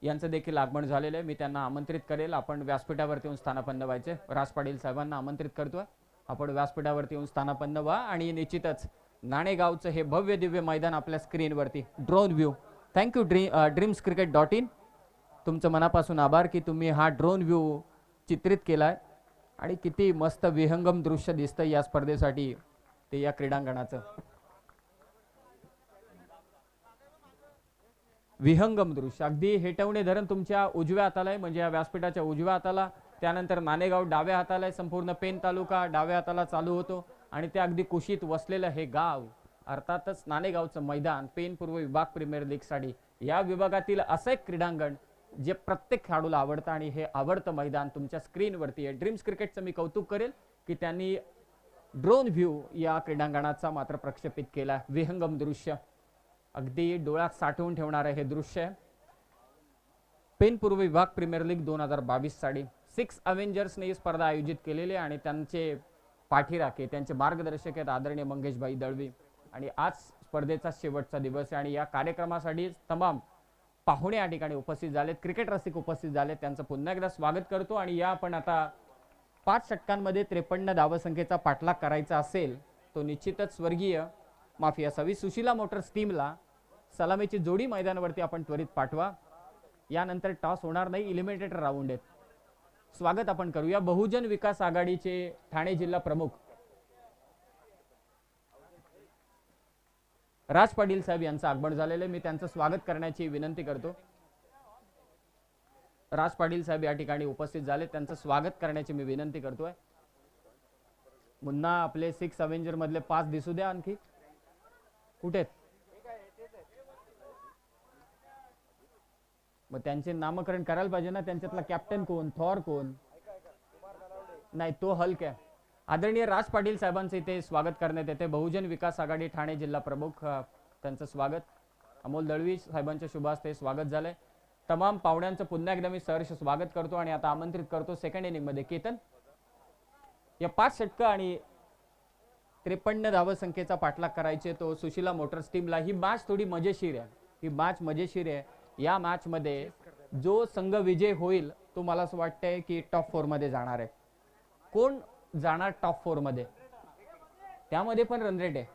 यांचं देखील आगमन झालेलं आहे. मी त्यांना आमंत्रित करेल. आपण व्यासपीठावरती येऊन स्थानापन्न व्हायचे. राज पाटील साहेबांना आमंत्रित करतोय. आपण व्यासपीठावरती येऊन स्थानापन्न व्हा. आणि निश्चितच नाणेगावचं हे भव्य दिव्य मैदान आपल्या स्क्रीनवरती ड्रोन व्ह्यू. Thank you dreamscricket.in. तुमचं मनापासून आभार की तुम्ही हा ड्रोन व्ह्यू चित्रित केलाय. आणि किती मस्त विहंगम दृश्य दिसतं या स्पर्धेसाठी ते या क्रीडांगणाचं. विहंगम दृश्य अगदी हेटवणे धरण तुमच्या उजव्या हाताला आहे, म्हणजे या व्यासपीठाच्या उजव्या हाताला. त्यानंतर नाणेगाव डाव्या हाताला आहे. संपूर्ण पेन तालुका डाव्या हाताला चालू होतो आणि ते अगदी कुशीत वसलेलं हे गाव, अर्थातच नाणेगावचं मैदान पेन पूर्व विभाग प्रीमियर लीगसाठी या विभागातील असं एक क्रीडांगण जे प्रत्येक खेळाडूला आवडतं आणि हे आवडतं मैदान तुमच्या स्क्रीनवरती आहे. ड्रीम्स क्रिकेटचं मी कौतुक करेल की त्यांनी ड्रोन व्ह्यू या क्रीडांगणाचा मात्र प्रक्षेपित केला. विहंगम दृश्य अगदी डोळ्यात साठवून ठेवणारं हे दृश्य आहे. पेन पूर्व विभाग प्रीमियर लीग 2022 साठी 6 अव्हेंजर्सने ही स्पर्धा आयोजित केलेली आहे आणि त्यांचे पाठीराखे त्यांचे मार्गदर्शक आहेत आदरणीय मंगेशभाई दळवी. आणि आज स्पर्धेचा शेवटचा दिवस आहे आणि या कार्यक्रमासाठी तमाम पाहुणे या ठिकाणी उपस्थित झालेत, क्रिकेट रसिक उपस्थित झालेत, त्यांचं पुन्हा एकदा स्वागत करतो. आणि या आपण आता 5 षटकांमध्ये 53 धावसंख्येचा पाठलाग करायचा असेल तो निश्चितच स्वर्गीय माफी असावी सुशीला मोटर्स टीमला सलामीची जोडी मैदानावरती आपण त्वरित पाठवा. यानंतर टॉस होणार नाही, इलिमिनेटर राऊंड आहेत. स्वागत आपण करूया बहुजन विकास आघाडीचे ठाणे जिल्हा प्रमुख राज पाटील साहेब यांचं आगमन झालेलं आहे. मी त्यांचं स्वागत करण्याची विनंती करतो. राज पाटील साहेब या ठिकाणी उपस्थित झाले, त्यांचं स्वागत करण्याची मी विनंती करतोय. मुन्ना आपले 6 अव्हेंजर मधले 5 दिसू द्या आणखी कुठे आहेत? मग त्यांचे नामकरण करायला पाहिजे ना. त्यांच्यातला कॅप्टन कोण, थॉर कोण? नाही, तो हल्क आहे. आदरणीय राज पाटील साहेबांचं इथे स्वागत करण्यात येते. बहुजन विकास आघाडी ठाणे जिल्हा प्रमुख त्यांचं स्वागत. अमोल दळवी साहेबांच्या शुभ हस्ते स्वागत झालंय. तमाम पाहुण्यांचं पुन्हा एकदा मी सहर्ष स्वागत करतो आणि आता आमंत्रित करतो सेकंड इनिंग मध्ये केतन. या 5 षटकं आणि 53 धावसंख्येचा पाठलाग करायचे तो सुशीला मोटर्स टीमला. ही मॅच थोडी मजेशीर आहे, ही मॅच मजेशीर आहे. या मॅच मध्ये जो संघ विजय होईल तो मला असं वाटतंय की टॉप 4 मध्ये जाणार आहे. कोण जाणार टॉप 4 मध्ये? त्यामध्ये पण रन रेट आहे.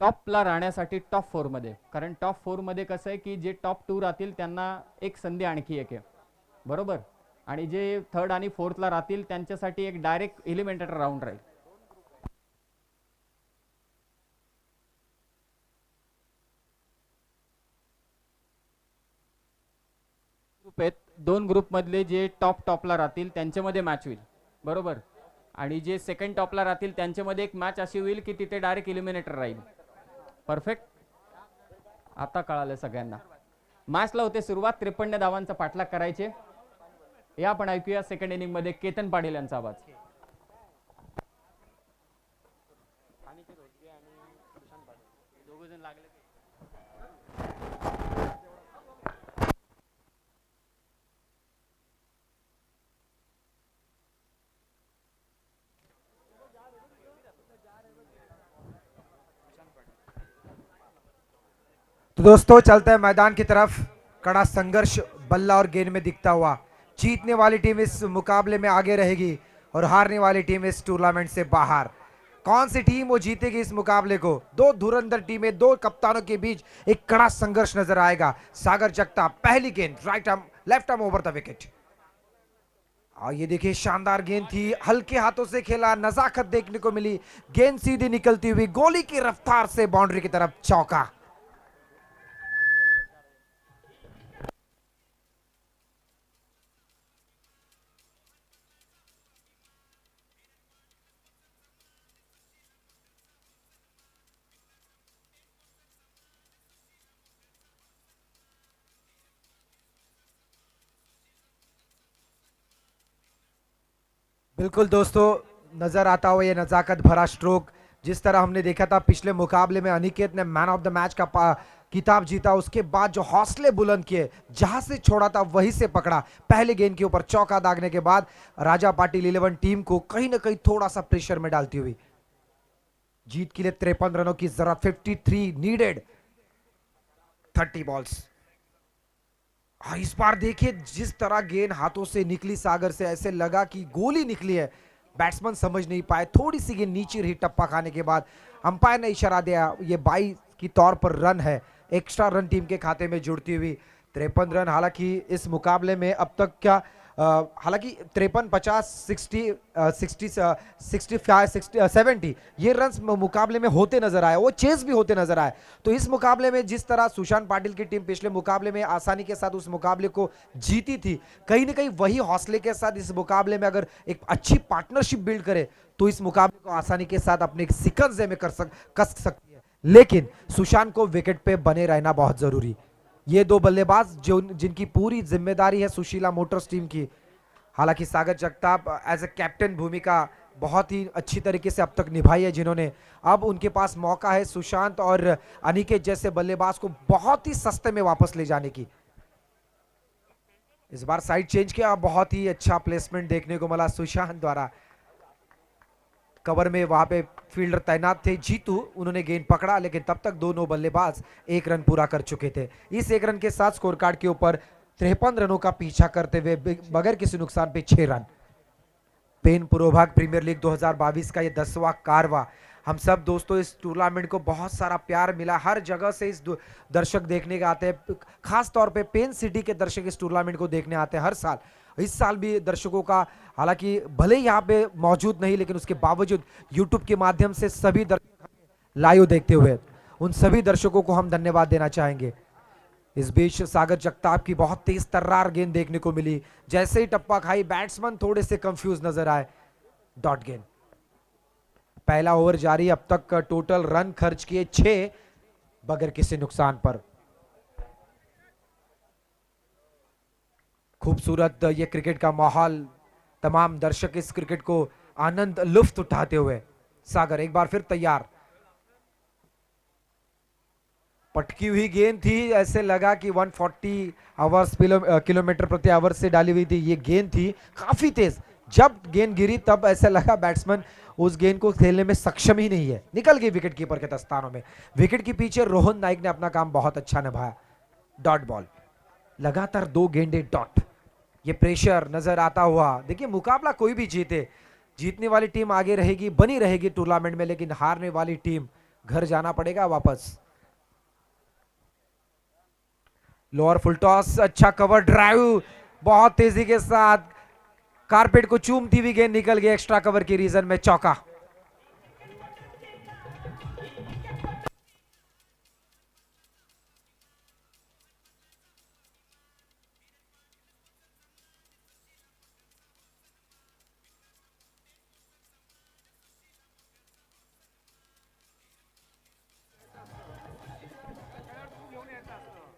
टॉपला राहण्यासाठी टॉप 4 मध्ये, कारण टॉप 4 मध्ये कसं आहे की जे टॉप 2 राहतील त्यांना एक संधी आणखी एक आहे, बरोबर. आणि जे 3rd आणि 4th ला राहतील त्यांच्यासाठी एक डायरेक्ट एलिमिनेटर राऊंड राहील. ग्रुप आहेत, 2 ग्रुप मधले जे टॉपला राहतील त्यांच्यामध्ये मॅच होईल, बरोबर. आणि जे सेकंड टॉपला राहतील त्यांच्यामध्ये एक मॅच अशी होईल की तिथे डायरेक्ट एलिमिनेटर राहील. परफेक्ट, आता कळालं सगळ्यांना. मॅचला होते सुरुवात, 53 धावांचा पाठलाग करायचे. या आपण ऐकूया सेकंड इनिंग मध्ये केतन पाटील यांचा आवाज. तो दोस्तों चलते हैं मैदान की तरफ. कड़ा संघर्ष बल्ला और गेंद में दिखता हुआ. जीतने वाली टीम इस मुकाबले में आगे रहेगी और हारने वाली टीम इस टूर्नामेंट से बाहर. कौन सी टीम वो जीतेगी इस मुकाबले को? 2 धुरंधर टीमें, 2 कप्तानों के बीच एक कड़ा संघर्ष नजर आएगा. सागर जगताप पहली गेंद right arm left arm over the wicket. और ये देखिए शानदार गेंद थी, हल्के हाथों से खेला, नजाकत देखने को मिली. गेंद सीधी निकलती हुई गोली की रफ्तार से बाउंड्री की तरफ चौका. बिल्कुल दोस्तों, नजर आता हुआ ये नजाकत भरा स्ट्रोक. जिस तरह हमने देखा था पिछले मुकाबले में अनिकेत ने मैन ऑफ द मैच का किताब जीता, उसके बाद जो हौसले बुलंद किए, जहां से छोड़ा था वहीं से पकड़ा. पहले गेंद के ऊपर चौका दागने के बाद राजा पाटिल 11 टीम को कहीं ना कहीं थोड़ा सा प्रेशर में डालती हुई. जीत के लिए 53 रनों की जरूरत, 53 नीडेड, 30 बॉल्स. इस बार देखिए जिस तरह गेंद हाथों से निकली सागर से, ऐसे लगा कि गोली निकली है. बैट्समैन समझ नहीं पाए, थोड़ी सी गेंद नीचे रही. टप्पा खाने के बाद अंपायर ने इशारा दिया ये 22 की तौर पर रन है, एक्स्ट्रा रन टीम के खाते में जुड़ती हुई. 53 रन. हालांकि इस मुकाबले में अब तक क्या हालांकि 53, 50, 60, 60, 65, 60, 70 ये रन्स मुकाबले में होते नजर आए, वो चेस भी होते नजर आए। तो इस मुकाबले में जिस तरह सुशांत पाटिल की टीम पिछले मुकाबले में आसानी के साथ उस मुकाबले को जीती थी, कहीं ना कहीं वही हौसले के साथ इस मुकाबले में अगर एक अच्छी पार्टनरशिप बिल्ड करे तो इस मुकाबले को आसानी के साथ अपने सिकंजे में कस सकती है। लेकिन सुशांत को विकेट पे बने रहना बहुत जरूरी। ये दो बल्लेबाज जो जिनकी पूरी जिम्मेदारी है सुशीला मोटर्स टीम की। हालांकि सागर जगताप एज ए कैप्टन भूमिका बहुत ही अच्छी तरीके से अब तक निभाई है जिन्होंने, अब उनके पास मौका है सुशांत और अनिकेत जैसे बल्लेबाज को बहुत ही सस्ते में वापस ले जाने की। इस बार साइड चेंज किया, बहुत ही अच्छा प्लेसमेंट देखने को मिला सुशांत द्वारा। कवर में वहां पे फील्डर तैनात थे जीतू, उन्होंने गेंद पकड़ा, लेकिन तब तक दोनों बल्लेबाज एक रन पूरा कर चुके थे। इस एक रन के साथ स्कोर कार्ड के ऊपर 53 रनों का पीछा करते हुए बगैर किसी नुकसान पे 6 रन। पेन पुरोभाग प्रीमियर लीग 2022 का ये 10वां कारवा। हम सब दोस्तों इस टूर्नामेंट को बहुत सारा प्यार मिला, हर जगह से इस दर्शक देखने के आते हैं, खास तौर पे पेन सिटी के दर्शक इस टूर्नामेंट को देखने आते हैं हर साल। इस साल भी दर्शकों का, हालांकि भले यहाँ पे मौजूद नहीं, लेकिन उसके बावजूद यूट्यूब के माध्यम से सभी दर्शक लाइव देखते हुए उन सभी दर्शकों को हम धन्यवाद देना चाहेंगे। इस बीच सागर जगताप की बहुत तेज तर्रार गेंद देखने को मिली, जैसे ही टप्पा खाई बैट्समैन थोड़े से कंफ्यूज नजर आए, डॉट गेंद। पहला ओवर जारी, अब तक टोटल रन खर्च किए 6 बगैर किसी नुकसान पर। खूबसूरत ये क्रिकेट का माहौल, तमाम दर्शक इस क्रिकेट को आनंद लुफ्त उठाते हुए। सागर एक बार फिर तैयार, पटकी हुई गेंद थी, ऐसे लगा कि 140 किलोमीटर प्रति आवर से डाली हुई थी ये गेंद थी, काफी तेज। जब गेंद गिरी तब ऐसा लगा बैट्समैन उस गेंद को खेलने में सक्षम ही नहीं है, निकल गई विकेट कीपर के दस्तानों में। विकेट के पीछे रोहन नाइक ने अपना काम बहुत अच्छा निभाया। डॉट बॉल, लगातार 2 गेंदे डॉट, ये प्रेशर नजर आता हुआ। देखिए मुकाबला कोई भी जीते, जीतने वाली टीम आगे रहेगी, बनी रहेगी टूर्नामेंट में, लेकिन हारने वाली टीम घर जाना पड़ेगा वापस। लोअर फुल टॉस, अच्छा कवर ड्राइव, बहुत तेजी के साथ कारपेट को चूमती हुई गेंद निकल गई एक्स्ट्रा कवर के रीजन में, चौका।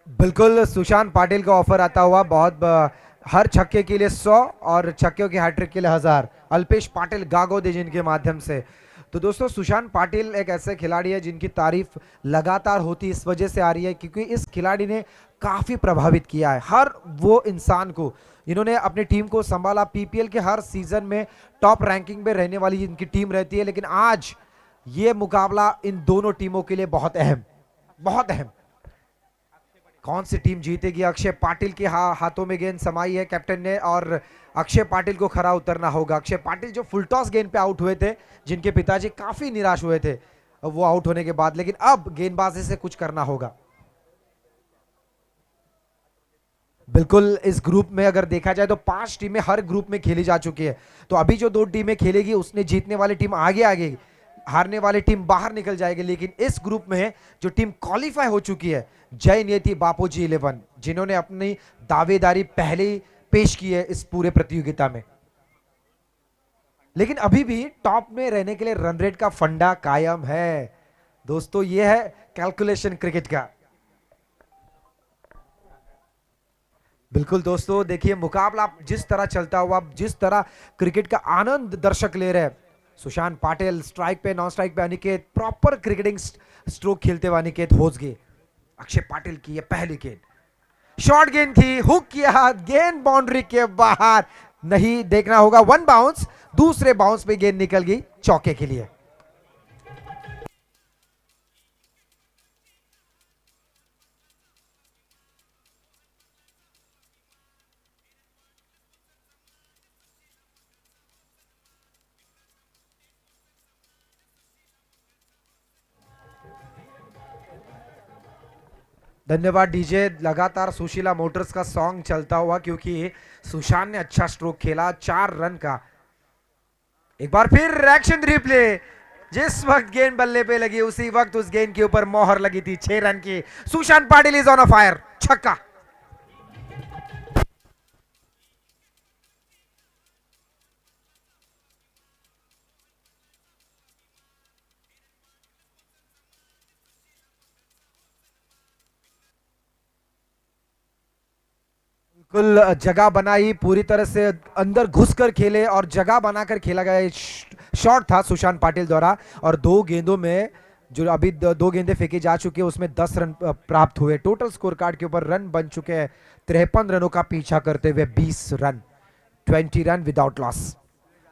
बिल्कुल सुशांत पाटिल का ऑफर आता हुआ, बहुत हर छक्के के लिए 100 और छक्कों के हैट्रिक के लिए 1000। अल्पेश पाटिल गागोदे जिनके माध्यम से। तो दोस्तों सुशांत पाटिल एक ऐसे खिलाड़ी है जिनकी तारीफ लगातार होती इस वजह से आ रही है क्योंकि इस खिलाड़ी ने काफी प्रभावित किया है हर वो इंसान को। इन्होंने अपनी टीम को संभाला, पीपीएल के हर सीजन में टॉप रैंकिंग में रहने वाली इनकी टीम रहती है, लेकिन आज ये मुकाबला इन दोनों टीमों के लिए बहुत अहम, बहुत अहम। कौन सी टीम जीतेगी? अक्षय पाटिल के हाथों में गेंद समाई है कैप्टन ने, और अक्षय पाटिल को खरा उतरना होगा। अक्षय पाटिल जो फुल टॉस गेंद पे आउट हुए थे, जिनके पिताजी काफी निराश हुए थे वो आउट होने के बाद, लेकिन अब गेंदबाजी से कुछ करना होगा। बिल्कुल इस ग्रुप में अगर देखा जाए तो 5 टीमें हर ग्रुप में खेली जा चुकी है, तो अभी जो 2 टीमें खेलेगी उसने जीतने वाली टीम आगे आगे, हारने वाली टीम बाहर निकल जाएगी। लेकिन इस ग्रुप में जो टीम क्वालिफाई हो चुकी है, जय नियति बापूजी 11, जिन्होंने अपनी दावेदारी पहले ही पेश की है इस पूरे प्रतियोगिता में, लेकिन अभी भी टॉप में रहने के लिए रन रेट का फंडा कायम है। दोस्तों ये है कैलकुलेशन क्रिकेट का। बिल्कुल दोस्तों देखिए मुकाबला जिस तरह चलता हुआ, जिस तरह क्रिकेट का आनंद दर्शक ले रहे हैं। सुशांत पाटिल स्ट्राइक पे, नॉन स्ट्राइक पे अनिकेत, प्रॉपर क्रिकेटिंग स्ट्रोक खेलते हुए अनिकेत होसगे। अक्षय पाटिल की ये पहली गेंद, शॉर्ट गेंद थी, हुक किया, गेंद बाउंड्री के बाहर नहीं, देखना होगा 1 बाउंस। दूसरे बाउंस पे गेंद निकल गई चौके के लिए। धन्यवाद डीजे। लगातार सुशीला मोटर्स का सॉन्ग चलता हुआ, क्योंकि सुशांत ने अच्छा स्ट्रोक खेला 4 रन का। एक बार फिर एक्शन रिप्ले। जिस वक्त गेंद बल्ले पे लगी उसी वक्त उस गेंद के ऊपर मोहर लगी थी 6 रन की। Sushant Patil is on a fire, छक्का। बिल्कुल जगह बनाई, पूरी तरह से अंदर घुसकर खेले और जगह बनाकर खेला गया शॉट था सुशांत पाटिल द्वारा। और 2 गेंदों में जो अभी 2 गेंदें फेंकी जा चुकी है उसमें 10 रन प्राप्त हुए। टोटल स्कोर कार्ड के ऊपर रन बन चुके हैं 53 रनों का पीछा करते हुए 20 रन, 20 रन विदाउट लॉस।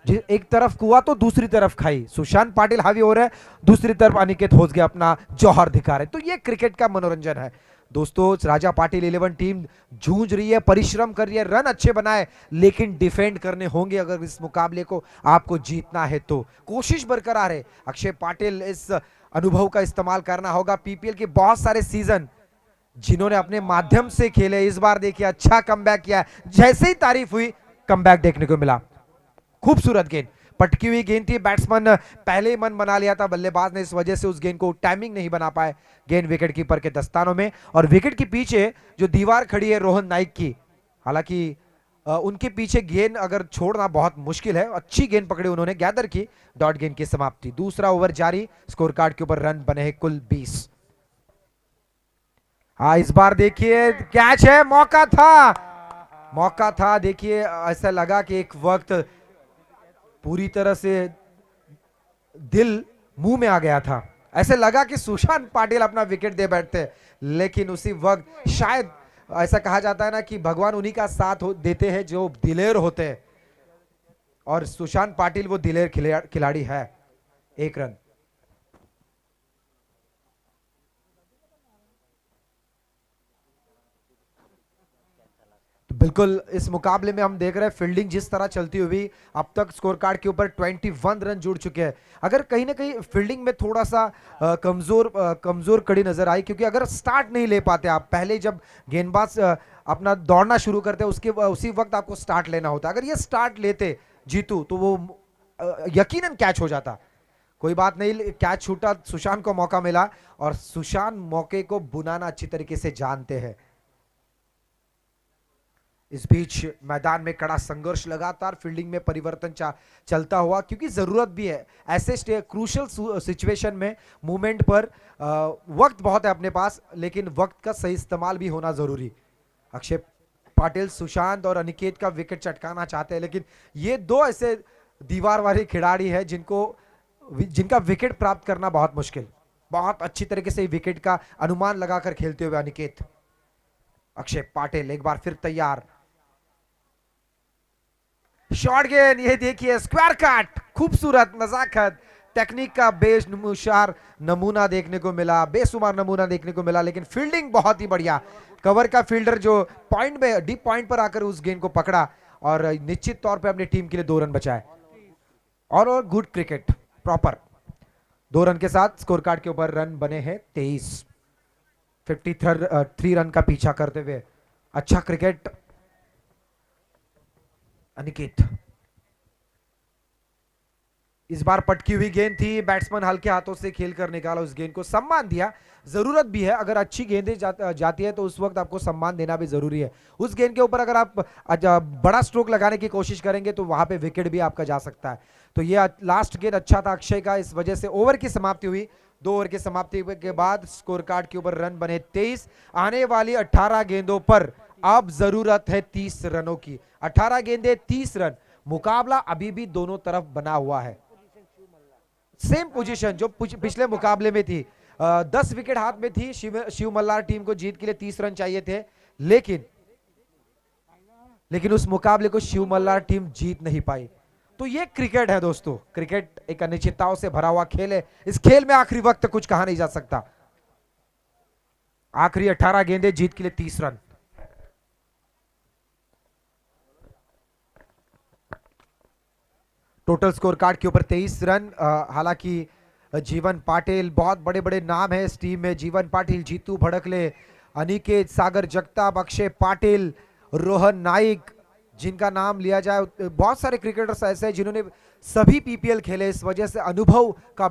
एक तरफ कुआ तो दूसरी तरफ खाई। सुशांत पाटिल हावी हो रहा है, दूसरी तरफ अनिकेत होस गया अपना जौहर दिखा रहे। तो ये क्रिकेट का मनोरंजन है दोस्तों। राजा पाटिल 11 टीम जूझ रही है, परिश्रम कर रही है, रन अच्छे बनाए, लेकिन डिफेंड करने होंगे अगर इस मुकाबले को आपको जीतना है तो। कोशिश बरकरार है। अक्षय पाटिल इस अनुभव का इस्तेमाल करना होगा। पीपीएल के बहुत सारे सीजन जिन्होंने अपने माध्यम से खेले, इस बार देखिए अच्छा कमबैक किया। जैसे ही तारीफ हुई कमबैक देखने को मिला। खूबसूरत गेंद, पटकी हुई गेंद थी, बैट्समैन पहले ही मन बना लिया था, बल्लेबाज ने इस वजह से उस गेंद को टाइमिंग नहीं बना पाए। गेंद विकेट कीपर के दस्तानों में। और विकेट के पीछे जो दीवार खड़ी है रोहन नाइक की, हालांकि उनके पीछे गेंद अगर छोड़ना बहुत मुश्किल है। अच्छी गेंद पकड़ी उन्होंने, गैदर की। डॉट गेंद की समाप्ति। दूसरा ओवर जारी, स्कोर कार्ड के ऊपर रन बने हैं कुल 20। हाँ इस बार देखिए कैच है, मौका था, मौका था। देखिए ऐसा लगा कि एक वक्त पूरी तरह से दिल मुंह में आ गया था। ऐसे लगा कि सुशांत पाटिल अपना विकेट दे बैठते, लेकिन उसी वक्त शायद ऐसा कहा जाता है ना कि भगवान उन्हीं का साथ देते हैं जो दिलेर होते हैं, और सुशांत पाटिल वो दिलेर खिलाड़ी है। 1 रन। बिल्कुल इस मुकाबले में हम देख रहे हैं फील्डिंग जिस तरह चलती हुई, अब तक स्कोर कार्ड के ऊपर 21 रन जुड़ चुके हैं। अगर कहीं ना कहीं फील्डिंग में थोड़ा सा कमजोर कड़ी नजर आई, क्योंकि अगर स्टार्ट नहीं ले पाते आप, पहले जब गेंदबाज अपना दौड़ना शुरू करते हैं उसी वक्त आपको स्टार्ट लेना होता है। अगर ये स्टार्ट लेते जीतू तो वो यकीनन कैच हो जाता। कोई बात नहीं, कैच छूटा, सुशांत को मौका मिला, और सुशांत मौके को बुनाना अच्छी तरीके से जानते हैं। इस बीच मैदान में कड़ा संघर्ष, लगातार फील्डिंग में परिवर्तन चलता हुआ, क्योंकि जरूरत भी है ऐसे क्रूशल सिचुएशन में। मूवमेंट पर वक्त बहुत है अपने पास, लेकिन वक्त का सही इस्तेमाल भी होना जरूरी। अक्षय पाटिल सुशांत और अनिकेत का विकेट चटकाना चाहते हैं, लेकिन ये 2 ऐसे दीवार वाले खिलाड़ी हैं जिनका विकेट प्राप्त करना बहुत मुश्किल। बहुत अच्छी तरीके से विकेट का अनुमान लगाकर खेलते हुए अनिकेत। अक्षय पाटिल एक बार फिर तैयार। शॉर्ट गेंद, ये देखिए स्क्वायर कट, खूबसूरत, नजाकत, टेक्निक का बेशुमार नमूना देखने को मिला, बेशुमार नमूना देखने को मिला। लेकिन फील्डिंग बहुत ही बढ़िया। कवर का फील्डर जो पॉइंट में, डीप पॉइंट पर आकर उस गेंद को पकड़ा और निश्चित तौर पे अपनी टीम के लिए 2 रन बचाए। और गुड क्रिकेट, प्रॉपर 2 रन के साथ स्कोर कार्ड के ऊपर रन बने हैं 23। 53 रन का पीछा करते हुए अच्छा क्रिकेट अनिकेत। इस बार पटकी हुई गेंद थी, बैट्समैन हल्के हाथों से खेलकर निकाला उस गेंद को, सम्मान दिया। जरूरत भी है, अगर अच्छी गेंदें जाती है तो उस वक्त आपको सम्मान देना भी जरूरी है। उस गेंद के ऊपर अगर आप बड़ा स्ट्रोक लगाने की कोशिश करेंगे तो वहां पे विकेट भी आपका जा सकता है। तो ये लास्ट गेंद अच्छा था अक्षय का, इस वजह से ओवर की समाप्ति हुई। 2 ओवर की समाप्ति के बाद स्कोर कार्ड के ऊपर रन बने 23। आने वाली 18 गेंदों पर अब जरूरत है 30 रनों की। 18 गेंदें 30 रन। मुकाबला अभी भी दोनों तरफ बना हुआ है, सेम पोजीशन जो पिछले मुकाबले में थी। 10 विकेट हाथ में थी। शिव मल्लार टीम को जीत के लिए 30 रन चाहिए थे, लेकिन उस मुकाबले को शिव मल्लार टीम जीत नहीं पाई। तो ये क्रिकेट है दोस्तों, क्रिकेट एक अनिश्चितताओं से भरा हुआ खेल है। इस खेल में आखिरी वक्त कुछ कहा नहीं जा सकता। आखिरी 18 गेंदें, जीत के लिए 30 रन। टोटल स्कोर कार्ड के ऊपर 23 रन। हालांकि जीवन पाटिल, बहुत बड़े बड़े नाम है इस टीम में। जीवन पाटिल, जीतू भड़कले, अनिकेत, सागर जगताप, अक्षय पाटिल, रोहन नाइक, जिनका नाम लिया जाए बहुत सारे क्रिकेटर्स ऐसे हैं जिन्होंने सभी पीपीएल खेले, इस वजह से अनुभव का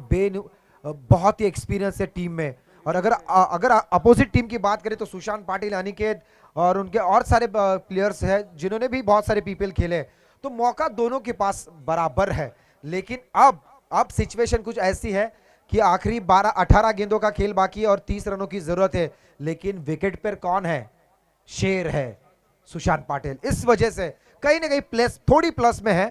बहुत ही एक्सपीरियंस है टीम में। और अगर अपोजिट टीम की बात करें तो सुशांत पाटिल, अनिकेत और उनके और सारे प्लेयर्स हैं जिन्होंने भी बहुत सारे पीपीएल खेले, तो मौका दोनों के पास बराबर है। लेकिन अब सिचुएशन कुछ ऐसी है कि आखिरी 18 गेंदों का खेल बाकी है और 30 रनों की जरूरत है, लेकिन विकेट पर कौन है? शेर है सुशांत पाटिल। इस वजह से कहीं ना कहीं थोड़ी प्लस में है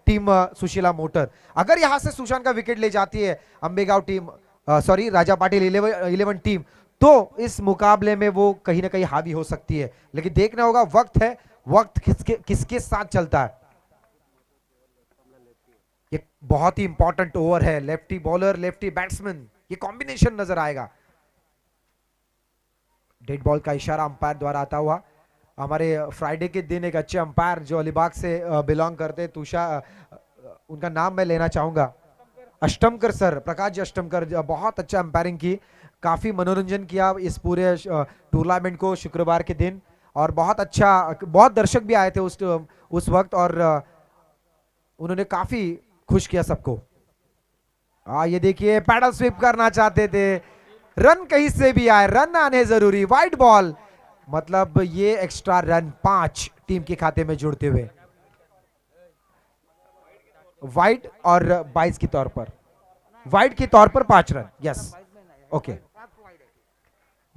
टीम सुशीला मोटर। अगर यहां से सुशांत का विकेट ले जाती है अंबेगांव टीम, सॉरी राजा पाटिल 11 टीम, तो इस मुकाबले में वो कहीं ना कहीं हावी हो सकती है। लेकिन देखना होगा, वक्त है, वक्त किसके साथ चलता है। ये बहुत ही इंपॉर्टेंट ओवर है, लेफ्टी बॉलर लेफ्टी बैट्समैन, ये कॉम्बिनेशन नजर आएगा। डेड बॉल का इशारा अंपायर द्वारा आता हुआ। हमारे फ्राइडे के दिन एक अच्छे अंपायर जो अलीबाग से बिलोंग करते, उनका नाम मैं लेना चाहूंगा, अष्टमकर सर, प्रकाश जी अष्टमकर, बहुत अच्छा अंपायरिंग की, काफी मनोरंजन किया इस पूरे टूर्नामेंट को शुक्रवार के दिन। और बहुत अच्छा, बहुत दर्शक भी आए थे उस वक्त, और उन्होंने काफी खुश किया सबको। ये देखिए पैडल स्वीप करना चाहते थे, रन कहीं से भी आए, रन आने जरूरी। वाइड बॉल, मतलब ये एक्स्ट्रा रन 5 टीम के खाते में जुड़ते हुए, वाइड और 22 के तौर पर, वाइड के तौर पर 5 रन। यस, ओके,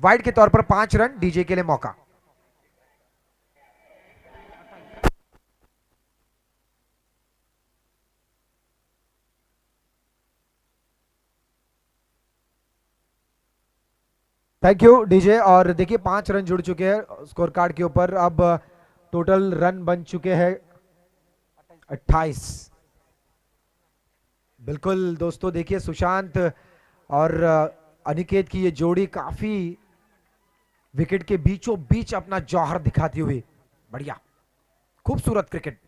वाइड के तौर पर 5 रन, डीजे के लिए मौका। Thank you DJ. और देखिए 5 रन जुड़ चुके हैं स्कोर कार्ड के ऊपर। अब टोटल रन बन चुके हैं 28। बिल्कुल दोस्तों, देखिए सुशांत और अनिकेत की ये जोड़ी काफी विकेट के बीचों बीच अपना जौहर दिखाती हुई, बढ़िया खूबसूरत क्रिकेट,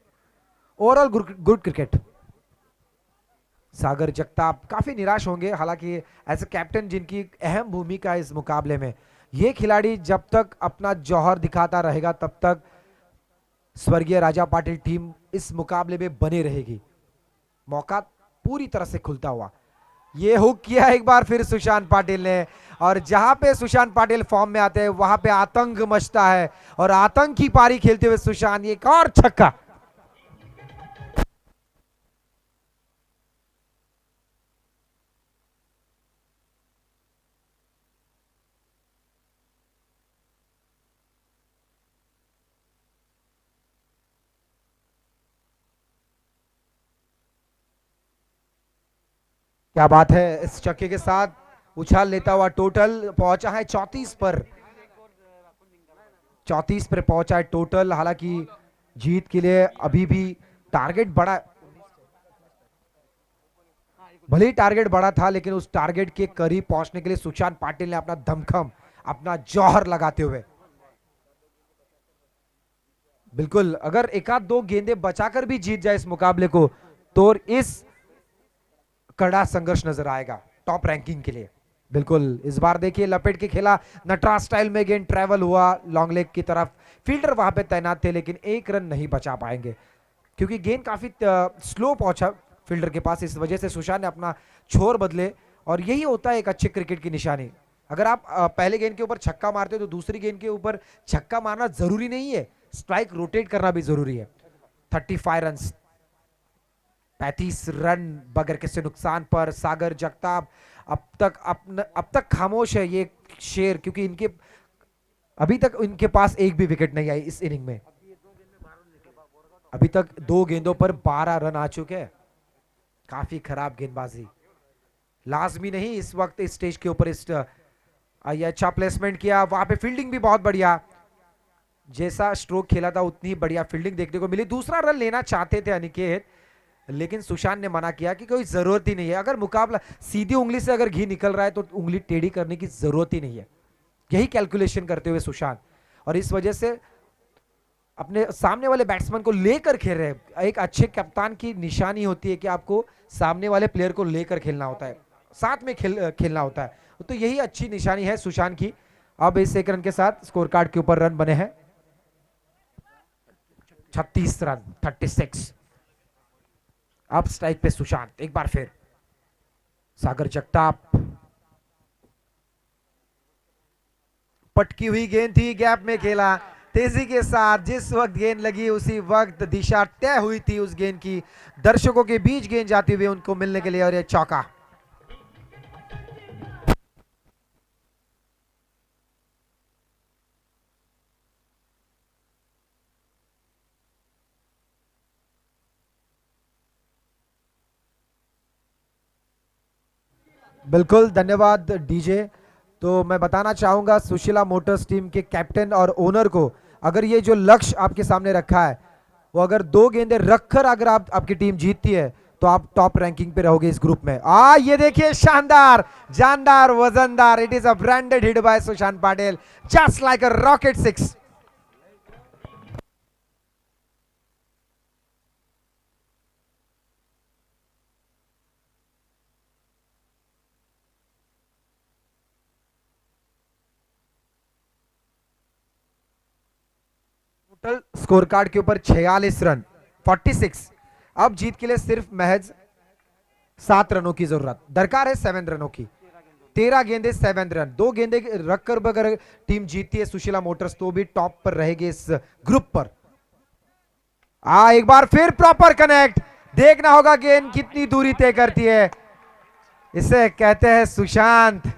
ओवरऑल गुड क्रिकेट। सागर जगताप काफी निराश होंगे, हालांकि एज ए कैप्टन जिनकी अहम भूमिका इस मुकाबले में, ये खिलाड़ी जब तक अपना जौहर दिखाता रहेगा तब तक स्वर्गीय राजा पाटिल टीम इस मुकाबले में बने रहेगी। मौका पूरी तरह से खुलता हुआ, ये हुक किया एक बार फिर सुशांत पाटिल ने, और जहां पे सुशांत पाटिल फॉर्म में आते हैं वहां पे आतंक मचता है, और आतंक की पारी खेलते हुए सुशांत, एक और छक्का। क्या बात है, इस छक्के के साथ उछाल लेता हुआ टोटल पहुंचा है 34 पर, 34 पर पहुंचा है टोटल। हालांकि जीत के लिए अभी भी टारगेट बड़ा, भले ही टारगेट बड़ा था, लेकिन उस टारगेट के करीब पहुंचने के लिए सुशांत पाटिल ने अपना दमखम, अपना जौहर लगाते हुए, बिल्कुल अगर एक आध 2 गेंदे बचाकर भी जीत जाए इस मुकाबले को, तो इस कड़ा संघर्ष नजर आएगा टॉप रैंकिंग के लिए। बिल्कुल इस बार देखिए लपेट के खेला, नटराज स्टाइल में गेंद ट्रेवल हुआ लॉन्ग लेग की तरफ, फील्डर वहां पे तैनात थे, लेकिन 1 रन नहीं बचा पाएंगे क्योंकि गेंद काफी स्लो पहुंचा फील्डर के पास। इस वजह से सुशांत ने अपना छोर बदले, और यही होता है एक अच्छे क्रिकेट की निशानी। अगर आप पहले गेंद के ऊपर छक्का मारते हो तो दूसरी गेंद के ऊपर छक्का मारना जरूरी नहीं है, स्ट्राइक रोटेट करना भी जरूरी है। 35 रन, 35 रन बगैर किसी नुकसान पर सागर जगताप अब तक खामोश है ये शेर, क्योंकि इनके अभी तक इनके पास एक भी विकेट नहीं आई इस इनिंग में। अभी तक 2 गेंदों पर 12 रन आ चुके हैं। काफी खराब गेंदबाजी, लाजमी नहीं इस वक्त इस स्टेज के ऊपर ये अच्छा प्लेसमेंट किया, वहां पे फील्डिंग भी बहुत बढ़िया, जैसा स्ट्रोक खेला था उतनी बढ़िया फील्डिंग देखने को मिली। दूसरा रन लेना चाहते थे अनिकेत, लेकिन सुशांत ने मना किया कि कोई जरूरत ही नहीं है, अगर मुकाबला सीधी उंगली से अगर घी निकल रहा है तो उंगली टेढ़ी करने की जरूरत ही नहीं है, यही कैलकुलेशन करते हुए सुशांत, और इस वजह से अपने सामने वाले बैट्समैन को लेकर खेल रहे हैं। एक अच्छे कप्तान की निशानी होती है कि आपको सामने वाले प्लेयर को लेकर खेलना होता है, साथ में खेलना होता है, तो यही अच्छी निशानी है सुशांत की। अब इस 1 रन के साथ स्कोर कार्ड के ऊपर रन बने हैं 36 रन 36। अब स्ट्राइक पे सुशांत, एक बार फिर सागर जगताप, पटकी हुई गेंद थी, गैप में खेला तेजी के साथ। जिस वक्त गेंद लगी उसी वक्त दिशा तय हुई थी उस गेंद की, दर्शकों के बीच गेंद जाती हुई उनको मिलने के लिए, और यह चौका। बिल्कुल, धन्यवाद डीजे। तो मैं बताना चाहूंगा सुशीला मोटर्स टीम के कैप्टन और ओनर को, अगर ये जो लक्ष्य आपके सामने रखा है वो अगर 2 गेंदें रखकर अगर आपकी टीम जीतती है तो आप टॉप रैंकिंग पे रहोगे इस ग्रुप में। ये देखिए, शानदार, जानदार, वजनदार, it is a branded hit by Sushant Patil, just like a rocket 6। Total score card के ऊपर 46 रन 46। अब जीत के लिए सिर्फ महज 7 रनों की जरूरत, दरकार है 7 रनों की। 13 गेंदे 7 रन, 2 गेंदे रखकर अगर टीम जीतती है सुशीला मोटर्स तो भी टॉप पर रहेगी इस ग्रुप पर। एक बार फिर प्रॉपर कनेक्ट, देखना होगा गेंद कितनी दूरी तय करती है। इसे कहते हैं सुशांत,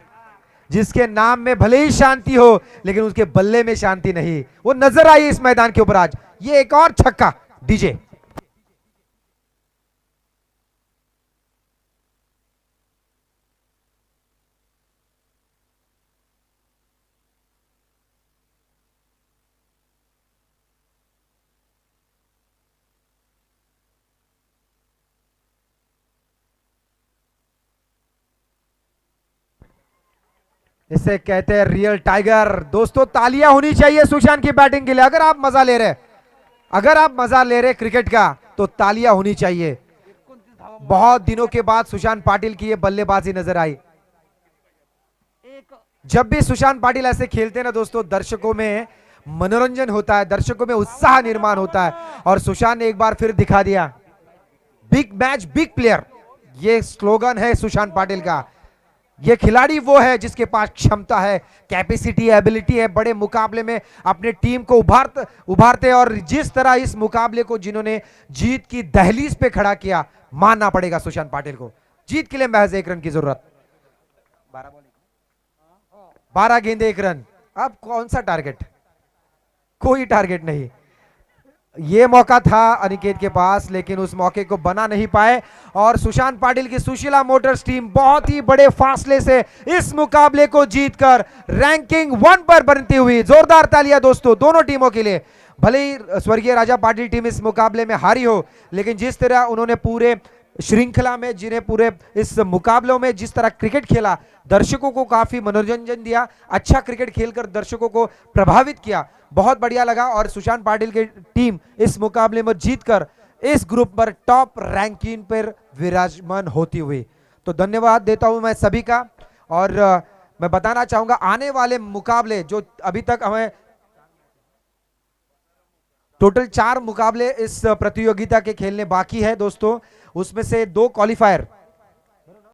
जिसके नाम में भले ही शांति हो लेकिन उसके बल्ले में शांति नहीं, वो नजर आई इस मैदान के ऊपर आज। ये एक और छक्का डीजे। इसे कहते हैं रियल टाइगर। दोस्तों, तालियां होनी चाहिए सुशांत की बैटिंग के लिए। अगर आप मजा ले रहे क्रिकेट का तो तालियां होनी चाहिए। बहुत दिनों के बाद सुशांत पाटिल की ये बल्लेबाजी नजर आई। जब भी सुशांत पाटिल ऐसे खेलते हैं ना दोस्तों, दर्शकों में मनोरंजन होता है, दर्शकों में उत्साह निर्माण होता है, और सुशांत ने एक बार फिर दिखा दिया, बिग मैच बिग प्लेयर, ये स्लोगन है सुशांत पाटिल का। ये खिलाड़ी वो है जिसके पास क्षमता है, कैपेसिटी, एबिलिटी है, बड़े मुकाबले में अपने टीम को उभारते, और जिस तरह इस मुकाबले को जिन्होंने जीत की दहलीज पे खड़ा किया, मानना पड़ेगा सुशांत पाटिल को। जीत के लिए महज 1 रन की जरूरत, 12 गेंदे 1 रन। अब कौन सा टारगेट? कोई टारगेट नहीं। ये मौका था अनिकेत के पास लेकिन उस मौके को बना नहीं पाए, और सुशांत पाटिल की सुशीला मोटर्स टीम बहुत ही बड़े फासले से इस मुकाबले को जीतकर रैंकिंग 1 पर बनती हुई। जोरदार तालियां दोस्तों दोनों टीमों के लिए। भले ही स्वर्गीय राजा पाटिल टीम इस मुकाबले में हारी हो, लेकिन जिस तरह उन्होंने पूरे श्रृंखला में, जिन्हें पूरे इस मुकाबलों में जिस तरह क्रिकेट खेला, दर्शकों को काफी मनोरंजन दिया, अच्छा क्रिकेट खेलकर दर्शकों को प्रभावित किया, बहुत बढ़िया लगा। और सुशांत पाटिल की टीम इस मुकाबले में जीतकर इस ग्रुप पर टॉप रैंकिंग पर विराजमान होती हुई। तो धन्यवाद देता हूं मैं सभी का, और मैं बताना चाहूंगा आने वाले मुकाबले जो अभी तक हमें टोटल 4 मुकाबले इस प्रतियोगिता के खेलने बाकी है दोस्तों, उसमें से 2 क्वालिफायर